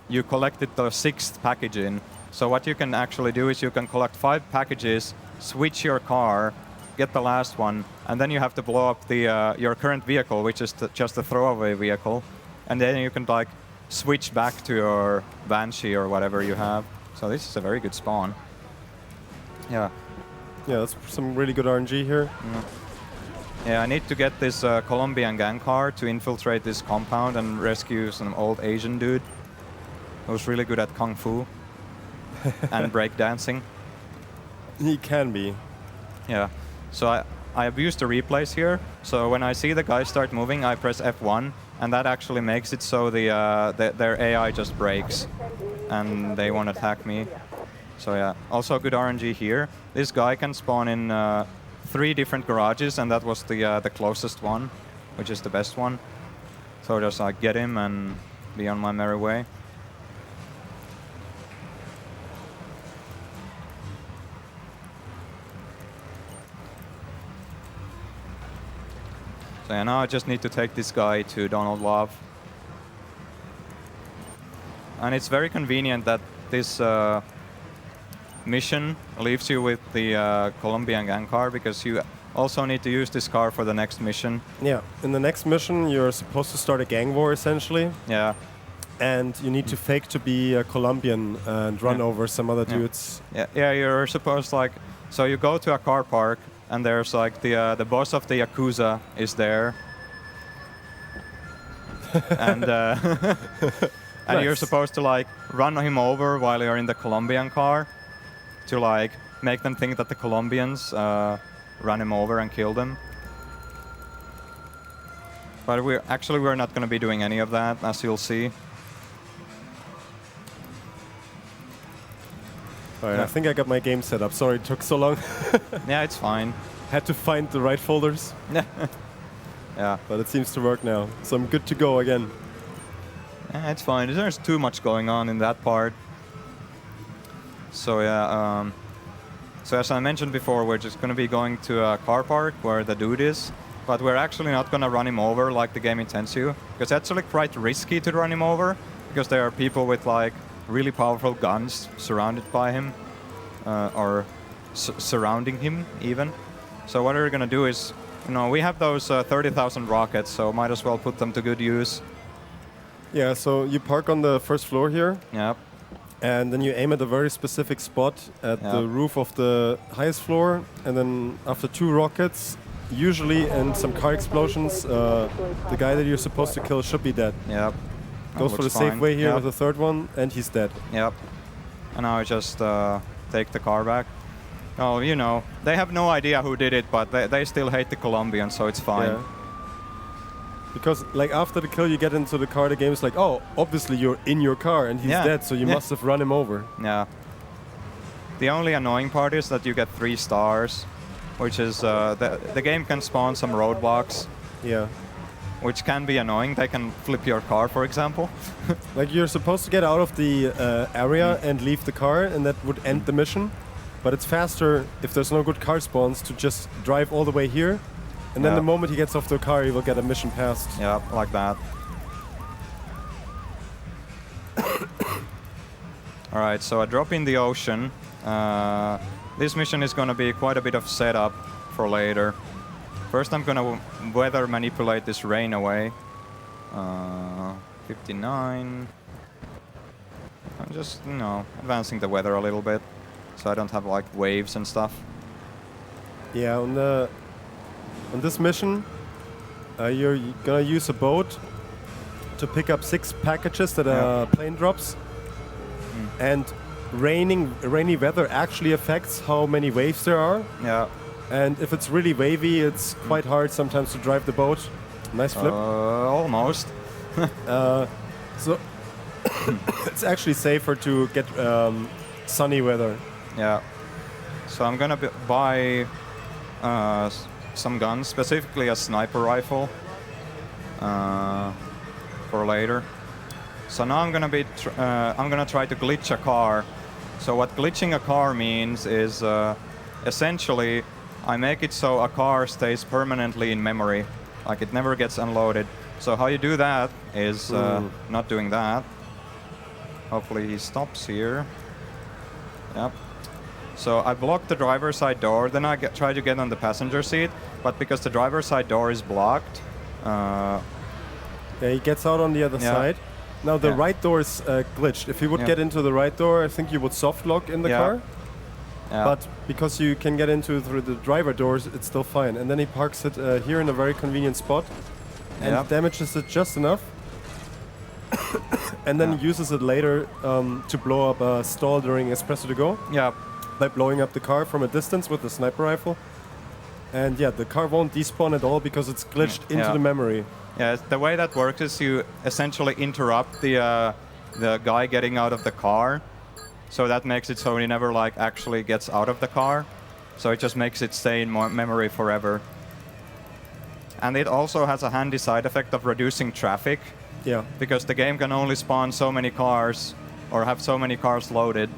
Speaker 1: you collected the 6th package in. So what you can actually do is you can collect 5 packages, switch your car, get the last one, and then you have to blow up the your current vehicle, which is just a throwaway vehicle, and then you can like switch back to your Banshee or whatever you have. So this is a very good spawn. Yeah.
Speaker 2: Yeah, that's some really good RNG here.
Speaker 1: Yeah. Yeah, I need to get this Colombian gang car to infiltrate this compound and rescue some old Asian dude who's really good at kung fu and breakdancing.
Speaker 2: He can be.
Speaker 1: Yeah, so I have used the replays here. So when I see the guys start moving, I press F1, and that actually makes it so their AI just breaks, and they won't attack me. So yeah, also good RNG here. This guy can spawn in 3 different garages, and that was the closest one, which is the best one. So just like get him and be on my merry way. So yeah, now I just need to take this guy to Donald Love. And it's very convenient that this mission leaves you with the Colombian gang car, because you also need to use this car for the next mission.
Speaker 2: Yeah, in the next mission you're supposed to start a gang war essentially.
Speaker 1: Yeah.
Speaker 2: And you need to fake to be a Colombian and run over some other dudes.
Speaker 1: Yeah, you're supposed like, so you go to a car park and there's like the boss of the Yakuza is there. And and
Speaker 2: Nice.
Speaker 1: you're supposed to like run him over while you're in the Colombian car to like make them think that the Colombians run him over and kill them. But we're not going to be doing any of that, as you'll see.
Speaker 2: Alright, I think I got my game set up. Sorry it took so long.
Speaker 1: Yeah, it's fine.
Speaker 2: Had to find the right folders,
Speaker 1: Yeah.
Speaker 2: but it seems to work now. So I'm good to go again.
Speaker 1: Yeah, it's fine. There's too much going on in that part. So yeah, so as I mentioned before, we're just going to be going to a car park where the dude is, but we're actually not going to run him over like the game intends you, because it's actually quite risky to run him over, because there are people with like really powerful guns surrounded by him, or surrounding him even. So what we're going to do is, you know, we have those 30,000 rockets, so might as well put them to good use.
Speaker 2: Yeah, so you park on the first floor here.
Speaker 1: Yep.
Speaker 2: And then you aim at a very specific spot at the roof of the highest floor, and then after 2 rockets, usually and some car explosions, the guy that you're supposed to kill should be dead.
Speaker 1: Yep.
Speaker 2: Goes for the safe way here with the 3rd one, and he's dead.
Speaker 1: Yep. And now I just take the car back. Oh, you know, they have no idea who did it, but they still hate the Colombians, so it's fine.
Speaker 2: Yeah. Because like after the kill you get into the car, the game is like, oh, obviously you're in your car and he's dead, so you must have run him over.
Speaker 1: Yeah. The only annoying part is that you get 3 stars, which is the game can spawn some roadblocks.
Speaker 2: Yeah.
Speaker 1: Which can be annoying. They can flip your car, for example.
Speaker 2: Like you're supposed to get out of the area and leave the car, and that would end the mission. But it's faster if there's no good car spawns to just drive all the way here. And then the moment he gets off the car, he will get a mission passed.
Speaker 1: Yeah, like that. Alright, so I drop in the ocean. This mission is going to be quite a bit of setup for later. First I'm going to weather manipulate this rain away. 59. I'm just, you know, advancing the weather a little bit, so I don't have like waves and stuff.
Speaker 2: Yeah, on this mission, you're gonna use a boat to pick up 6 packages that are plane drops. And rainy weather actually affects how many waves there are.
Speaker 1: Yeah.
Speaker 2: And if it's really wavy, it's quite hard sometimes to drive the boat. Nice flip.
Speaker 1: Almost.
Speaker 2: So it's actually safer to get sunny weather.
Speaker 1: Yeah. So I'm gonna buy some guns, specifically a sniper rifle, for later. So now I'm gonna try to glitch a car. So what glitching a car means is essentially I make it so a car stays permanently in memory, like it never gets unloaded. So how you do that is not doing that. Hopefully he stops here. Yep. So I block the driver's side door, then I try to get on the passenger seat, but because the driver's side door is blocked...
Speaker 2: yeah, he gets out on the other side. Now the right door is glitched. If you would get into the right door, I think you would soft lock in the car.
Speaker 1: Yeah.
Speaker 2: But because you can get into through the driver doors, it's still fine. And then he parks it here in a very convenient spot and damages it just enough. And then uses it later to blow up a stall during Espresso to Go.
Speaker 1: Yeah.
Speaker 2: By blowing up the car from a distance with the sniper rifle. And yeah, the car won't despawn at all because it's glitched into the memory.
Speaker 1: Yeah, the way that works is you essentially interrupt the guy getting out of the car. So that makes it so he never like actually gets out of the car. So it just makes it stay in memory forever. And it also has a handy side effect of reducing traffic.
Speaker 2: Yeah.
Speaker 1: Because the game can only spawn so many cars or have so many cars loaded.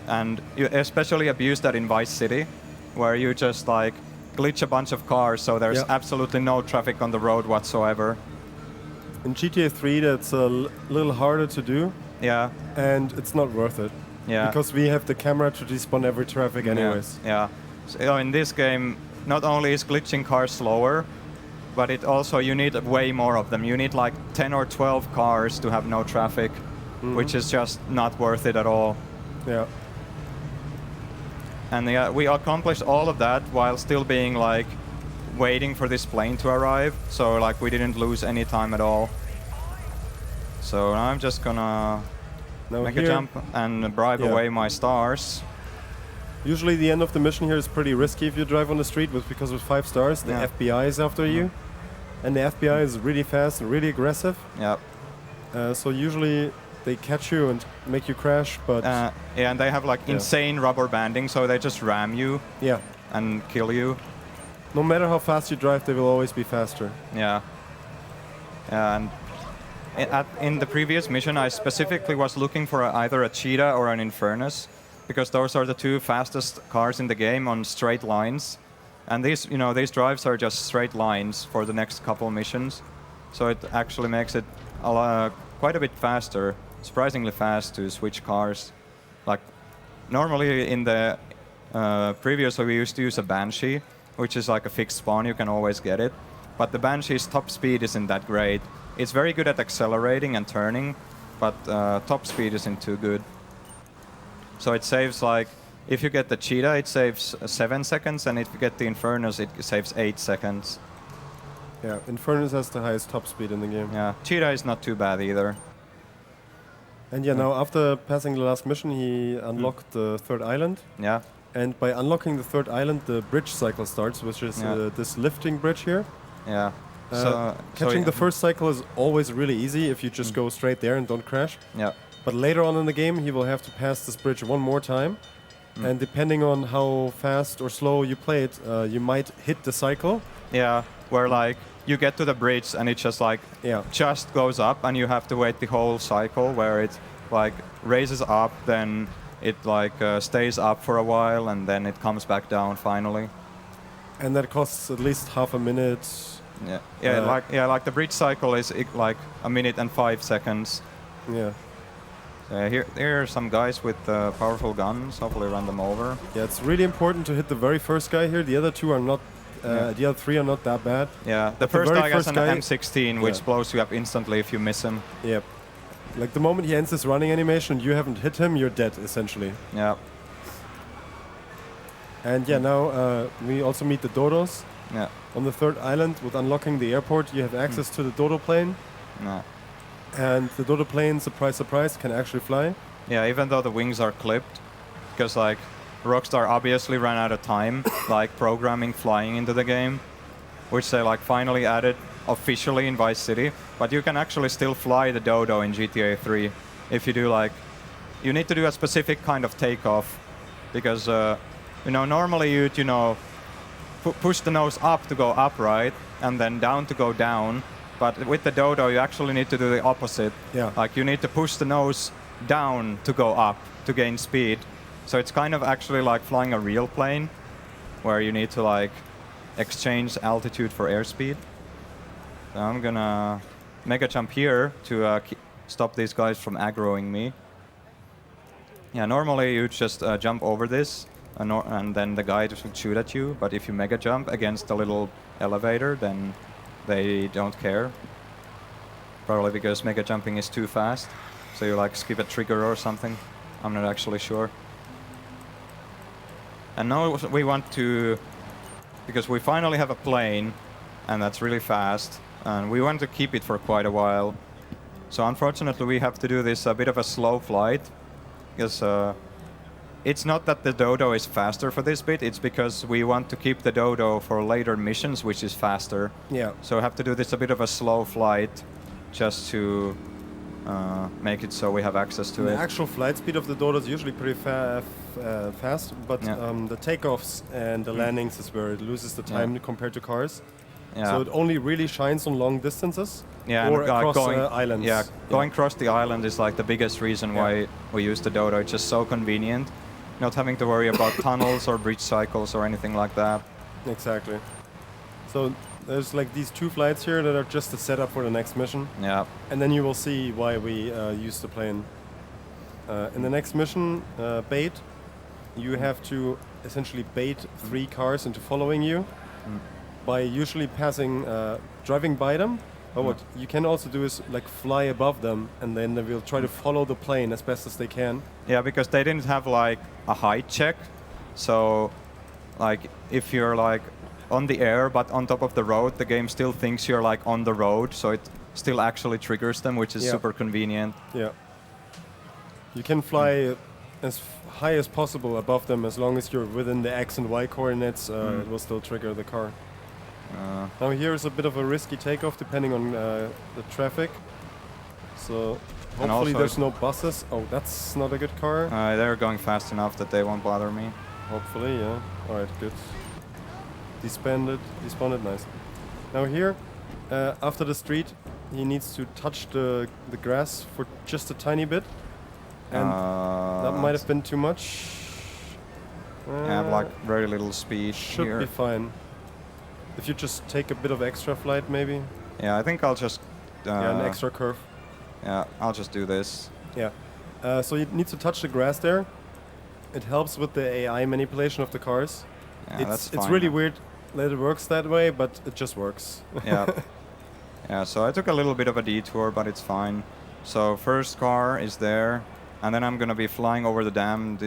Speaker 1: And you especially abuse that in Vice City, where you just like glitch a bunch of cars so there's absolutely no traffic on the road whatsoever.
Speaker 2: In GTA 3 that's a little harder to do.
Speaker 1: Yeah.
Speaker 2: And it's not worth it.
Speaker 1: Yeah.
Speaker 2: Because we have the camera to despawn every traffic anyways.
Speaker 1: Yeah. So in this game, not only is glitching cars slower, but it also, you need way more of them. You need like 10 or 12 cars to have no traffic, which is just not worth it at all.
Speaker 2: Yeah.
Speaker 1: And we accomplished all of that while still being like waiting for this plane to arrive. So like we didn't lose any time at all. So now I'm just gonna make a jump and bribe away my stars.
Speaker 2: Usually the end of the mission here is pretty risky if you drive on the street, because with 5 stars, the FBI is after you. And the FBI is really fast and really aggressive.
Speaker 1: Yeah.
Speaker 2: So usually they catch you and make you crash, but...
Speaker 1: yeah, and they have like insane rubber banding, so they just ram you and kill you.
Speaker 2: No matter how fast you drive, they will always be faster.
Speaker 1: Yeah. And in the previous mission, I specifically was looking for either a cheetah or an Infernus, because those are the 2 fastest cars in the game on straight lines. And these drives are just straight lines for the next couple missions. So it actually makes it quite a bit faster, surprisingly fast to switch cars. Like normally in the previously we used to use a Banshee, which is like a fixed spawn, you can always get it. But the Banshee's top speed isn't that great. It's very good at accelerating and turning, but top speed isn't too good. So it saves like, if you get the Cheetah, it saves 7 seconds, and if you get the Infernus, it saves 8 seconds.
Speaker 2: Yeah, Infernus has the highest top speed in the game.
Speaker 1: Yeah, Cheetah is not too bad either.
Speaker 2: And now after passing the last mission, he unlocked the 3rd island.
Speaker 1: Yeah.
Speaker 2: And by unlocking the 3rd island, the bridge cycle starts, which is this lifting bridge here.
Speaker 1: Yeah.
Speaker 2: Catching the first cycle is always really easy if you just go straight there and don't crash.
Speaker 1: Yeah.
Speaker 2: But later on in the game, he will have to pass this bridge one more time. And depending on how fast or slow you play it, you might hit the cycle.
Speaker 1: Yeah, where like you get to the bridge and it just like just goes up, and you have to wait the whole cycle where it like raises up, then it like stays up for a while, and then it comes back down finally. And
Speaker 2: that costs at least half a minute.
Speaker 1: Yeah, like the bridge cycle is like 1 minute and 5 seconds.
Speaker 2: Yeah.
Speaker 1: Here are some guys with powerful guns. Hopefully run them over.
Speaker 2: Yeah, it's really important to hit the very first guy here. The other 2 are not. The other 3 are not that bad.
Speaker 1: Yeah, the first guy has an M16, which blows you up instantly if you miss him.
Speaker 2: Yep. Like the moment he ends his running animation and you haven't hit him, you're dead essentially.
Speaker 1: Yeah.
Speaker 2: And now we also meet the Dodos.
Speaker 1: Yeah.
Speaker 2: On the 3rd island, with unlocking the airport, you have access to the Dodo plane.
Speaker 1: Yeah.
Speaker 2: And the Dodo plane, surprise, surprise, can actually fly.
Speaker 1: Yeah, even though the wings are clipped, because like Rockstar obviously ran out of time, like programming flying into the game, which they like finally added officially in Vice City. But you can actually still fly the Dodo in GTA 3 if you do like, you need to do a specific kind of takeoff, because normally you'd push the nose up to go up, right, and then down to go down. But with the Dodo, you actually need to do the opposite.
Speaker 2: Yeah.
Speaker 1: Like you need to push the nose down to go up to gain speed. So it's kind of actually like flying a real plane, where you need to like exchange altitude for airspeed. So I'm gonna make a jump here to stop these guys from aggroing me. Yeah, normally you just jump over this, and then the guy just would shoot at you. But if you mega jump against the little elevator, then they don't care. Probably because mega jumping is too fast. So you like skip a trigger or something. I'm not actually sure. And now we want to, because we finally have a plane, and that's really fast, and we want to keep it for quite a while. So unfortunately, we have to do this a bit of a slow flight, because it's not that the Dodo is faster for this bit, it's because we want to keep the Dodo for later missions, which is faster.
Speaker 2: Yeah.
Speaker 1: So we have to do this a bit of a slow flight, just to make it so we have access to
Speaker 2: The
Speaker 1: it.
Speaker 2: actual flight speed of the Dodo is usually pretty fast, but the takeoffs and the landings is where it loses the time compared to cars.
Speaker 1: Yeah.
Speaker 2: So it only really shines on long distances
Speaker 1: and
Speaker 2: or across
Speaker 1: going,
Speaker 2: islands.
Speaker 1: Yeah, going across the island is like the biggest reason why we use the Dodo. It's just so convenient, not having to worry about tunnels or bridge cycles or anything like that.
Speaker 2: Exactly. So there's like these 2 flights here that are just a setup for the next mission.
Speaker 1: Yeah.
Speaker 2: And then you will see why we use the plane. In the next mission, bait, you have to essentially bait 3 cars into following you by usually passing, driving by them. But what you can also do is like fly above them, and then they will try to follow the plane as best as they can.
Speaker 1: Yeah, because they didn't have like a height check. So like if you're like on the air but on top of the road, the game still thinks you're like on the road, so it still actually triggers them, which is super convenient.
Speaker 2: Yeah. You can fly as high as possible above them as long as you're within the X and Y coordinates. It will still trigger the car. Now here is a bit of a risky takeoff depending on the traffic. So hopefully there's no buses. Oh, that's not a good car.
Speaker 1: They're going fast enough that they won't bother me.
Speaker 2: Hopefully, yeah. Alright, good. Despawned, nice. Now here, after the street, he needs to touch the grass for just a tiny bit. And that might have been too much.
Speaker 1: I have like very little speed
Speaker 2: Should
Speaker 1: here.
Speaker 2: be fine. If you just take a bit of extra flight, maybe.
Speaker 1: Yeah, I think I'll just...
Speaker 2: an extra curve.
Speaker 1: Yeah, I'll just do this.
Speaker 2: Yeah. So you need to touch the grass there. It helps with the AI manipulation of the cars.
Speaker 1: Yeah, that's fine.
Speaker 2: It's really weird that it works that way, but it just works.
Speaker 1: Yeah. Yeah, so I took a little bit of a detour, but it's fine. So first car is there, and then I'm going to be flying over the dam.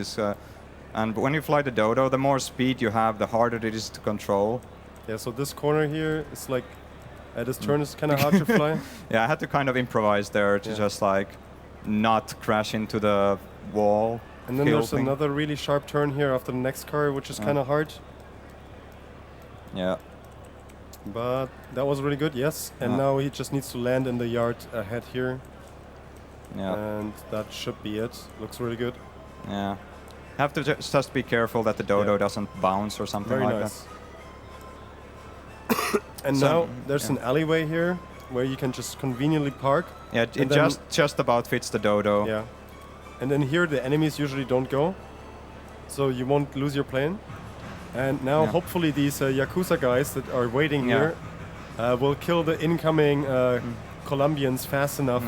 Speaker 1: And when you fly the Dodo, the more speed you have, the harder it is to control.
Speaker 2: Yeah, so this corner here is like, this turn is kind of hard to fly.
Speaker 1: Yeah, I had to kind of improvise there to just like not crash into the wall.
Speaker 2: And then there's another really sharp turn here after the next car, which is kind of hard.
Speaker 1: Yeah.
Speaker 2: But that was really good, yes. And now he just needs to land in the yard ahead here.
Speaker 1: Yeah.
Speaker 2: And that should be it. Looks really good.
Speaker 1: Yeah. Have to just be careful that the Dodo doesn't bounce or something
Speaker 2: Very
Speaker 1: like
Speaker 2: nice.
Speaker 1: that.
Speaker 2: And so now there's an alleyway here where you can just conveniently park.
Speaker 1: Yeah, it just about fits the Dodo.
Speaker 2: Yeah. And then here the enemies usually don't go, so you won't lose your plane. And now hopefully these Yakuza guys that are waiting here will kill the incoming Colombians fast enough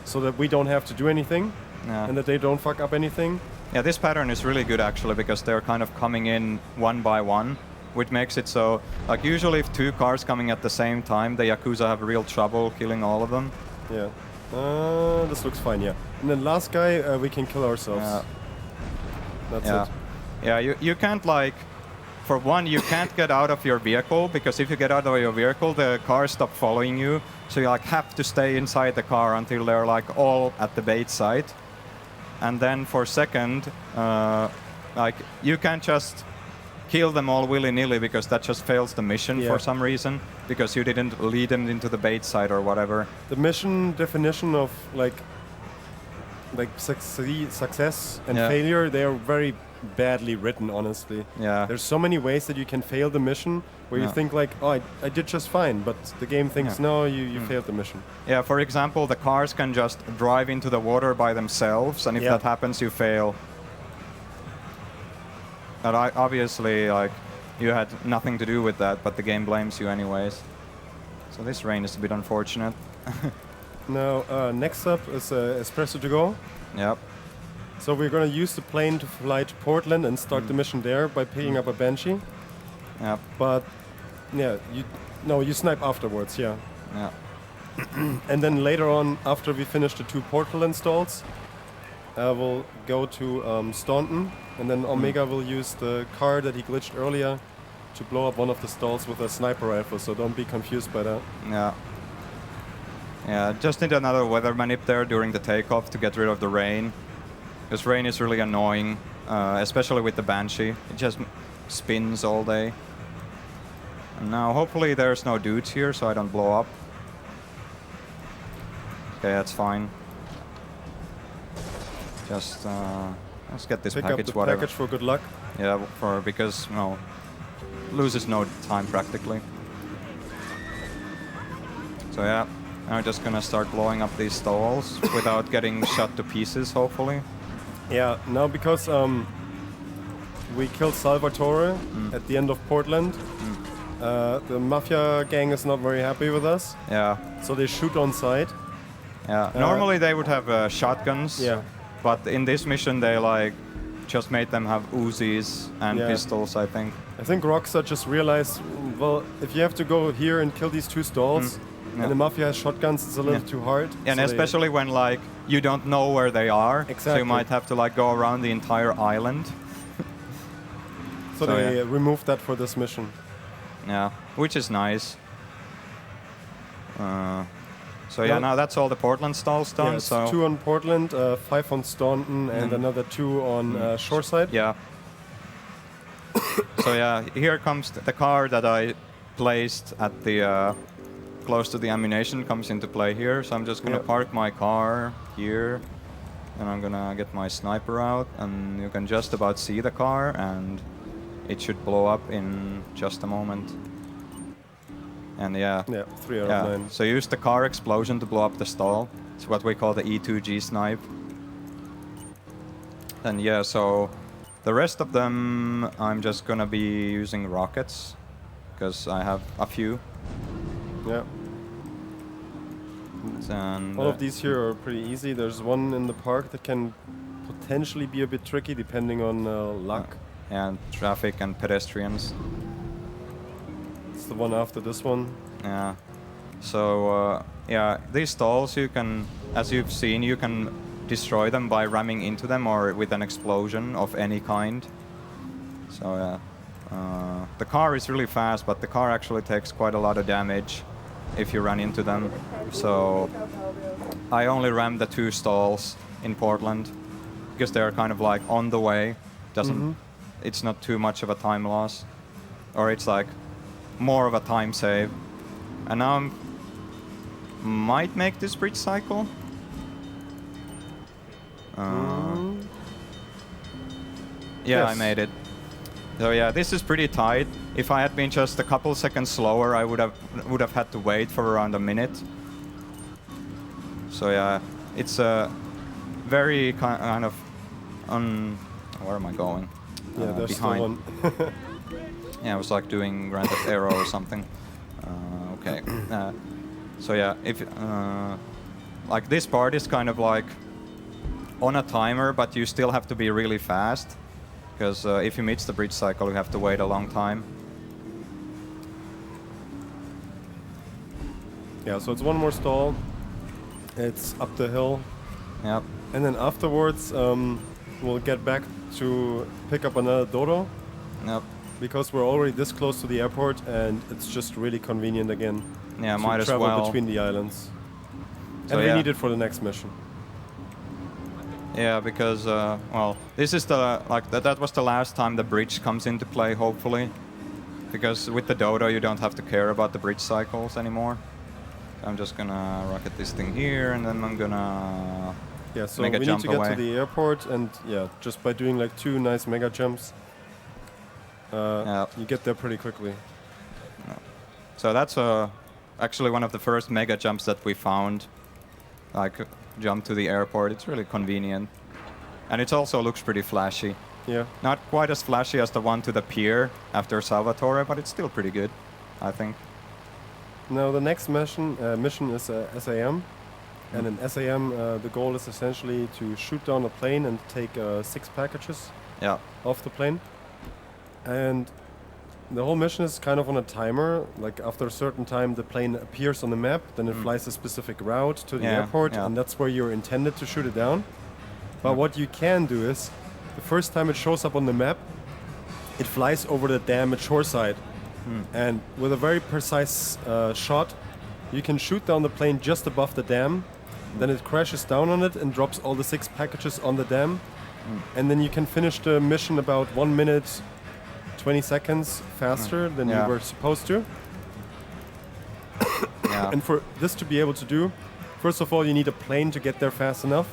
Speaker 2: so that we don't have to do anything and that they don't fuck up anything.
Speaker 1: Yeah, this pattern is really good actually because they're kind of coming in one by one, which makes it so, like usually if 2 cars coming at the same time, the Yakuza have real trouble killing all of them.
Speaker 2: Yeah. This looks fine, yeah. And then last guy, we can kill ourselves.
Speaker 1: Yeah.
Speaker 2: That's it.
Speaker 1: Yeah, you can't like, for one, you can't get out of your vehicle because if you get out of your vehicle, the cars stop following you. So you like have to stay inside the car until they're like all at the bait site. And then for second, like you can't just kill them all willy-nilly because that just fails the mission for some reason because you didn't lead them into the bait site or whatever.
Speaker 2: The mission definition of like success and failure, they are very badly written, honestly.
Speaker 1: Yeah.
Speaker 2: There's so many ways that you can fail the mission where you think like, oh, I did just fine, but the game thinks, no, you failed the mission.
Speaker 1: Yeah, for example, the cars can just drive into the water by themselves, and if that happens, you fail. But obviously, like, you had nothing to do with that, but the game blames you anyways. So this rain is a bit unfortunate.
Speaker 2: Now, next up is Espresso to go.
Speaker 1: Yep.
Speaker 2: So we're going to use the plane to fly to Portland and start the mission there by picking up a Banshee.
Speaker 1: Yep.
Speaker 2: But, yeah, you snipe afterwards, yeah.
Speaker 1: Yeah.
Speaker 2: And then later on, after we finish the 2 Portal installs, we'll go to Staunton and then Omega will use the car that he glitched earlier to blow up one of the stalls with a sniper rifle, so don't be confused by that.
Speaker 1: Yeah. Yeah, just need another weather manip there during the takeoff to get rid of the rain. Because rain is really annoying, especially with the Banshee. It just spins all day. And now hopefully there's no dudes here so I don't blow up. Okay, that's fine. Just let's get this
Speaker 2: Pick
Speaker 1: package,
Speaker 2: up the
Speaker 1: whatever.
Speaker 2: package for good luck.
Speaker 1: Yeah, because loses no time practically. So yeah, I'm just gonna start blowing up these stalls without getting shot to pieces, hopefully.
Speaker 2: Yeah, now because we killed Salvatore at the end of Portland, the Mafia gang is not very happy with us.
Speaker 1: Yeah.
Speaker 2: So they shoot on sight.
Speaker 1: Yeah. Normally they would have shotguns.
Speaker 2: Yeah.
Speaker 1: But in this mission they like just made them have Uzis and
Speaker 2: Yeah.
Speaker 1: pistols, I think.
Speaker 2: I think Rockstar just realized, well, if you have to go here and kill these two stalls,
Speaker 1: Yeah.
Speaker 2: and the Mafia has shotguns, it's a little too hard.
Speaker 1: And
Speaker 2: so
Speaker 1: especially when like you don't know where they are. So
Speaker 2: Exactly.
Speaker 1: you might have to like go around the entire island.
Speaker 2: So
Speaker 1: so
Speaker 2: they
Speaker 1: yeah.
Speaker 2: removed that for this mission.
Speaker 1: Yeah, which is nice. So yeah,
Speaker 2: Well-
Speaker 1: now that's all the Portland stalls done.
Speaker 2: Yeah, it's
Speaker 1: so
Speaker 2: 2 on Portland, 5 on Staunton, and another 2 on Shoreside.
Speaker 1: yeah. So yeah, here comes the car that I placed at the close to the ammunition comes into play here. So I'm just gonna
Speaker 2: Yeah.
Speaker 1: park my car here, and I'm gonna get my sniper out, and you can just about see the car, and it should blow up in just a moment. And yeah.
Speaker 2: Yeah, 3 out of 9.
Speaker 1: So use the car explosion to blow up the stall. It's what we call the E2G snipe. And yeah, so the rest of them I'm just gonna be using rockets because I have a few.
Speaker 2: Yeah.
Speaker 1: And
Speaker 2: All of these here are pretty easy. There's one in the park that can potentially be a bit tricky depending on luck.
Speaker 1: and traffic and pedestrians.
Speaker 2: It's the one after this one.
Speaker 1: Yeah. So yeah, these stalls you can, as you've seen, you can destroy them by ramming into them or with an explosion of any kind. So yeah, the car is really fast, but the car actually takes quite a lot of damage if you run into them. So I only rammed the 2 stalls in Portland because they're kind of like on the way. It's not too much of a time loss, or it's like more of a time save. And now I might make this bridge cycle. Yeah, I
Speaker 2: Yes.
Speaker 1: made it. So yeah, this is pretty tight. If I had been just a couple seconds slower, I would have had to wait for around a minute. So yeah, it's a very kind of where am I going?
Speaker 2: Yeah, there's
Speaker 1: behind.
Speaker 2: still one.
Speaker 1: Yeah, I was like doing Grand Theft Aero or something. Okay. So yeah, if like this part is kind of like on a timer, but you still have to be really fast because if you miss the bridge cycle, you have to wait a long time.
Speaker 2: Yeah, so it's one more stall. It's up the hill.
Speaker 1: Yep.
Speaker 2: And then afterwards, we'll get back to pick up another Dodo.
Speaker 1: Yep.
Speaker 2: Because we're already this close to the airport, and it's just really convenient again.
Speaker 1: Yeah,
Speaker 2: to
Speaker 1: might as
Speaker 2: travel
Speaker 1: well.
Speaker 2: between the islands.
Speaker 1: So
Speaker 2: And we
Speaker 1: yeah.
Speaker 2: need it for the next mission.
Speaker 1: Yeah, because well, this is the that was the last time the bridge comes into play, hopefully. Because with the Dodo, you don't have to care about the bridge cycles anymore. I'm just gonna rocket this thing here, and then I'm gonna
Speaker 2: Yeah, so
Speaker 1: make
Speaker 2: we
Speaker 1: a
Speaker 2: need
Speaker 1: jump
Speaker 2: to get
Speaker 1: away.
Speaker 2: to the airport, and yeah, just by doing like 2 nice mega jumps, you get there pretty quickly.
Speaker 1: So that's actually one of the first mega jumps that we found. Like jump to the airport. It's really convenient, and it also looks pretty flashy.
Speaker 2: Yeah.
Speaker 1: Not quite as flashy as the one to the pier after Salvatore, but it's still pretty good, I think.
Speaker 2: Now the next mission is S.A.M. And in S.A.M. The goal is essentially to shoot down a plane and take 6 packages
Speaker 1: Yeah.
Speaker 2: off the plane. And the whole mission is kind of on a timer. Like after a certain time, the plane appears on the map, then it flies a specific route to the
Speaker 1: Yeah,
Speaker 2: airport,
Speaker 1: yeah.
Speaker 2: and that's where you're intended to shoot it down. But what you can do is the first time it shows up on the map, it flies over the dam at shoreside. And with a very precise shot, you can shoot down the plane just above the dam. Then it crashes down on it and drops all the 6 packages on the dam. And then you can finish the mission about 1 minute, 20 seconds faster than you were supposed to. And for this to be able to do, first of all, you need a plane to get there fast enough.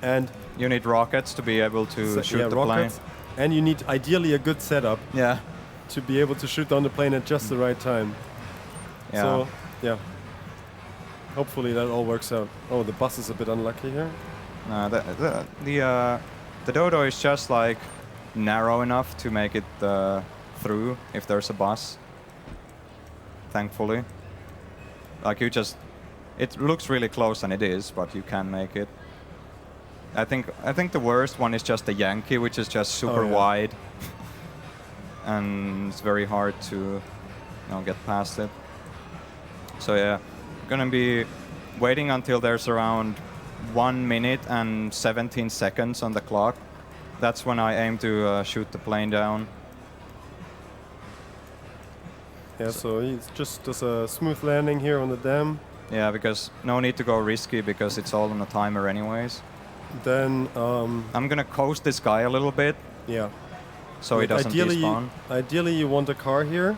Speaker 2: And
Speaker 1: you need rockets to be able to shoot the plane.
Speaker 2: And you need ideally a good setup
Speaker 1: Yeah.
Speaker 2: to be able to shoot down the plane at just the right time.
Speaker 1: Yeah.
Speaker 2: So, yeah. Hopefully that all works out. Oh, the bus is a bit unlucky here.
Speaker 1: The Dodo is just like narrow enough to make it through if there's a bus. Thankfully. Like you just, it looks really close and it is, but you can make it. I think the worst one is just the Yankee, which is just super wide, and it's very hard to, get past it. So yeah, gonna be waiting until there's around 1 minute and 17 seconds on the clock. That's when I aim to shoot the plane down.
Speaker 2: Yeah, so he just does a smooth landing here on the dam.
Speaker 1: Yeah, because no need to go risky because it's all on a timer anyways.
Speaker 2: Then
Speaker 1: I'm gonna coast this guy a little bit.
Speaker 2: Yeah.
Speaker 1: So he doesn't despawn.
Speaker 2: Ideally, you want a car here.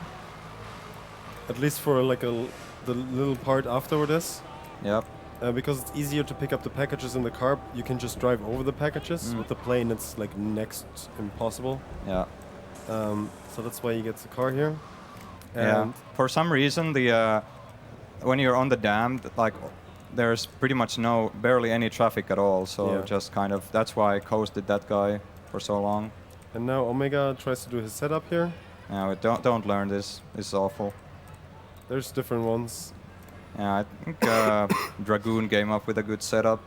Speaker 2: At least for like the little part after this.
Speaker 1: Yep.
Speaker 2: Because it's easier to pick up the packages in the car. You can just drive over the packages. With the plane, it's like next impossible.
Speaker 1: Yeah.
Speaker 2: So that's why he gets the car here.
Speaker 1: And for some reason, the when you're on the dam, like there's pretty much barely any traffic at all. So just kind of that's why I coasted that guy for so long.
Speaker 2: And now Omega tries to do his setup here.
Speaker 1: Yeah, don't learn this. This is awful.
Speaker 2: There's different ones.
Speaker 1: Yeah, I think Dragoon came up with a good setup.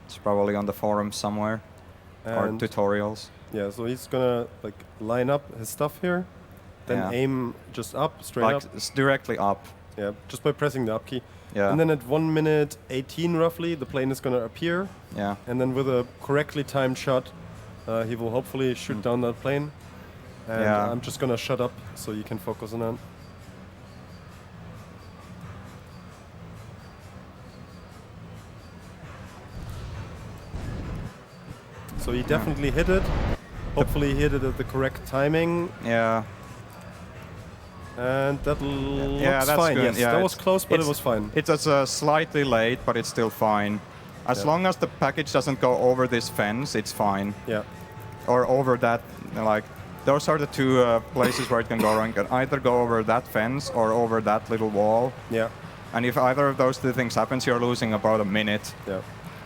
Speaker 1: It's probably on the forum somewhere or tutorials.
Speaker 2: Yeah, so he's gonna like line up his stuff here, then aim just up, straight
Speaker 1: like
Speaker 2: up.
Speaker 1: It's directly up.
Speaker 2: Yeah, just by pressing the up key.
Speaker 1: Yeah.
Speaker 2: And then at 1 minute 18 roughly, the plane is gonna appear.
Speaker 1: Yeah.
Speaker 2: And then with a correctly timed shot, he will hopefully shoot down that plane. And I'm just gonna shut up so you can focus on that. So he definitely hit it. Hopefully he hit it at the correct timing.
Speaker 1: Yeah.
Speaker 2: And that looks
Speaker 1: that's
Speaker 2: fine.
Speaker 1: good.
Speaker 2: Yes,
Speaker 1: Yeah,
Speaker 2: that was close, but it was fine.
Speaker 1: It's slightly late, but it's still fine. As long as the package doesn't go over this fence, it's fine.
Speaker 2: Yeah.
Speaker 1: Or over that, like, those are the two places where it can go wrong. It can either go over that fence or over that little wall.
Speaker 2: Yeah.
Speaker 1: And if either of those two things happens, you're losing about a minute.
Speaker 2: Yeah.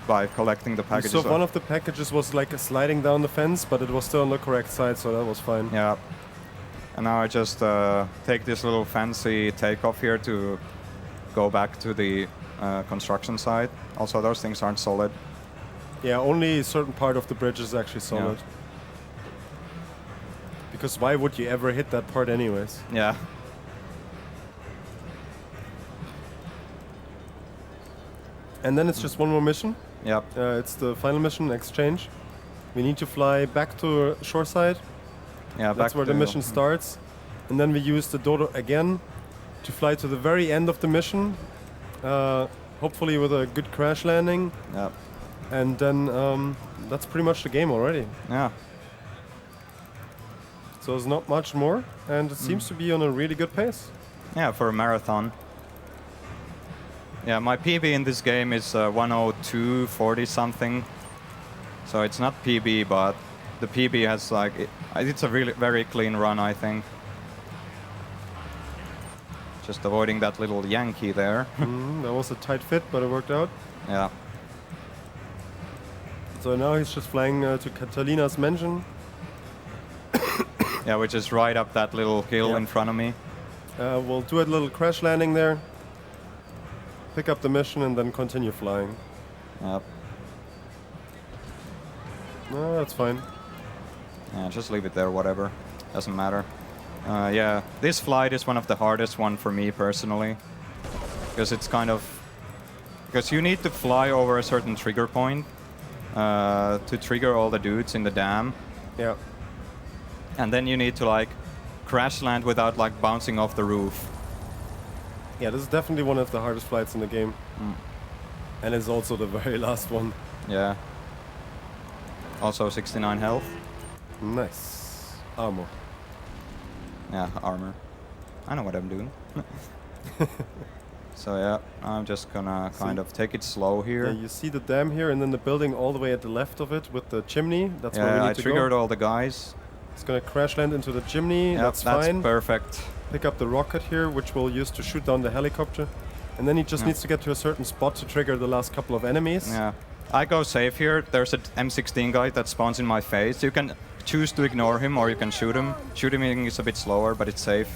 Speaker 1: By collecting the packages.
Speaker 2: So one of the packages was like sliding down the fence, but it was still on the correct side, so that was fine.
Speaker 1: Yeah. And now I just take this little fancy takeoff here to go back to the construction site. Also, those things aren't solid.
Speaker 2: Yeah, only a certain part of the bridge is actually solid. Yeah. Because why would you ever hit that part anyways?
Speaker 1: Yeah.
Speaker 2: And then it's just one more mission.
Speaker 1: Yep.
Speaker 2: It's the final mission, exchange. We need to fly back to shoreside.
Speaker 1: Yeah,
Speaker 2: that's where the mission starts. And then we use the Dodo again to fly to the very end of the mission. Hopefully with a good crash landing.
Speaker 1: Yep.
Speaker 2: And then that's pretty much the game already.
Speaker 1: Yeah.
Speaker 2: So there's not much more, and it seems to be on a really good pace.
Speaker 1: Yeah, for a marathon. Yeah, my PB in this game is 1:02:40 something. So it's not PB, but the PB has like it's a really very clean run, I think. Just avoiding that little Yankee there.
Speaker 2: That was a tight fit, but it worked out.
Speaker 1: Yeah.
Speaker 2: So now he's just flying to Catalina's mansion.
Speaker 1: Yeah, which is right up that little hill in front of me.
Speaker 2: We'll do a little crash landing there. Pick up the mission and then continue flying.
Speaker 1: Yep.
Speaker 2: No, that's fine.
Speaker 1: Yeah, just leave it there, whatever. Doesn't matter. Yeah, this flight is one of the hardest one for me personally. Because it's kind of... Because you need to fly over a certain trigger point. to trigger all the dudes in the dam.
Speaker 2: Yeah.
Speaker 1: And then you need to like crash land without like bouncing off the roof.
Speaker 2: Yeah, this is definitely one of the hardest flights in the game. And it's also the very last one.
Speaker 1: Yeah. Also 69 health.
Speaker 2: Nice. Armor.
Speaker 1: Yeah, armor. I know what I'm doing. So yeah, I'm just gonna kind of take it slow here.
Speaker 2: Yeah, you see the dam here and then the building all the way at the left of it with the chimney. That's where we
Speaker 1: Yeah,
Speaker 2: need
Speaker 1: I
Speaker 2: to
Speaker 1: triggered
Speaker 2: go.
Speaker 1: all the guys.
Speaker 2: It's gonna crash land into the chimney.
Speaker 1: Yep,
Speaker 2: that's
Speaker 1: that's
Speaker 2: fine.
Speaker 1: perfect.
Speaker 2: Pick up the rocket here, which we'll use to shoot down the helicopter. And then he just needs to get to a certain spot to trigger the last couple of enemies.
Speaker 1: Yeah. I go safe here. There's an M16 guy that spawns in my face. You can choose to ignore him or you can shoot him. Shooting him is a bit slower, but it's safe.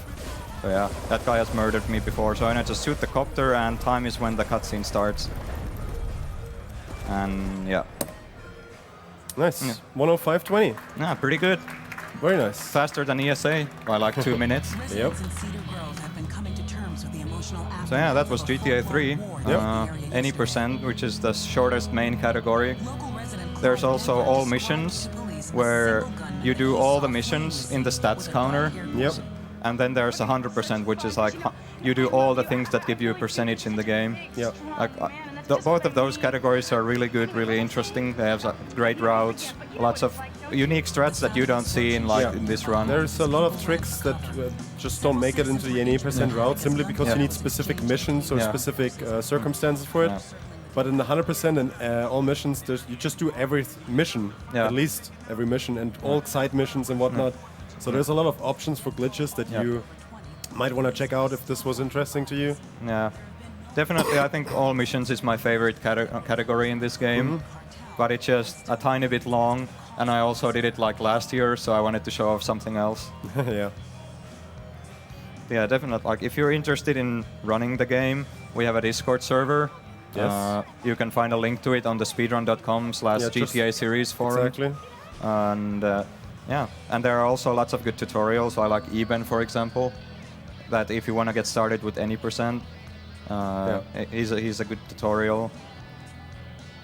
Speaker 1: So yeah, that guy has murdered me before, so I just shoot the copter and time is when the cutscene starts. And yeah.
Speaker 2: Nice.
Speaker 1: Yeah.
Speaker 2: 105.20.
Speaker 1: Yeah, pretty good.
Speaker 2: Very nice.
Speaker 1: Faster than ESA by like 2 minutes.
Speaker 2: Yep.
Speaker 1: So yeah, that was GTA 3. Any percent, which is the shortest main category. There's also all missions, where you do all the missions in the stats counter.
Speaker 2: Yep.
Speaker 1: And then there's 100%, which is like you do all the things that give you a percentage in the game.
Speaker 2: Yep.
Speaker 1: Like both of those categories are really good, really interesting. They have great routes, lots of unique strats that you don't see in in this run.
Speaker 2: There's a lot of tricks that just don't make it into the any percent route simply because you need specific missions or specific circumstances for it.
Speaker 1: Yeah.
Speaker 2: But in the 100% and all missions, you just do every mission,
Speaker 1: Yeah.
Speaker 2: at least every mission, and all side missions and whatnot. So there's a lot of options for glitches that you might want to check out if this was interesting to you.
Speaker 1: Yeah, definitely. I think all missions is my favorite category in this game, but it's just a tiny bit long. And I also did it like last year, so I wanted to show off something else.
Speaker 2: Yeah.
Speaker 1: Yeah, definitely. Like if you're interested in running the game, we have a Discord server.
Speaker 2: Yes.
Speaker 1: You can find a link to it on the speedrun.com/GTA series forum.
Speaker 2: Exactly.
Speaker 1: And yeah, and there are also lots of good tutorials. I like Eben, for example, that if you want to get started with any percent, he's a good tutorial.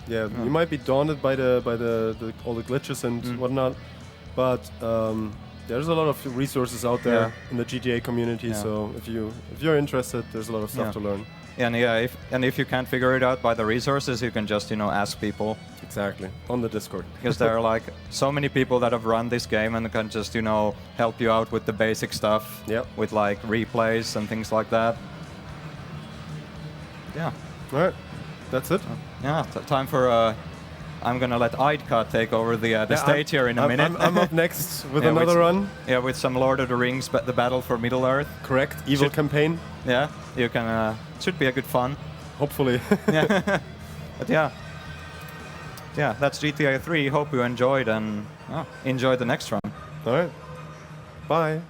Speaker 2: Yeah, you might be daunted by all the glitches and whatnot, but there's a lot of resources out there in the GTA community. So if you're interested, there's a lot of stuff to learn.
Speaker 1: And if you can't figure it out by the resources, you can just ask people.
Speaker 2: Exactly, on the Discord.
Speaker 1: Because there are like so many people that have run this game and can just help you out with the basic stuff.
Speaker 2: Yep.
Speaker 1: With like replays and things like that. Yeah.
Speaker 2: All right, that's it.
Speaker 1: Yeah, time for. I'm gonna let Idka take over the stage here in a minute.
Speaker 2: I'm up next with another run.
Speaker 1: Yeah, with some Lord of the Rings, the Battle for Middle Earth.
Speaker 2: Correct. Evil campaign.
Speaker 1: Yeah, you can. Should be a good fun.
Speaker 2: Hopefully.
Speaker 1: Yeah. But yeah, that's GTA 3. Hope you enjoyed and enjoy the next run.
Speaker 2: All right. Bye.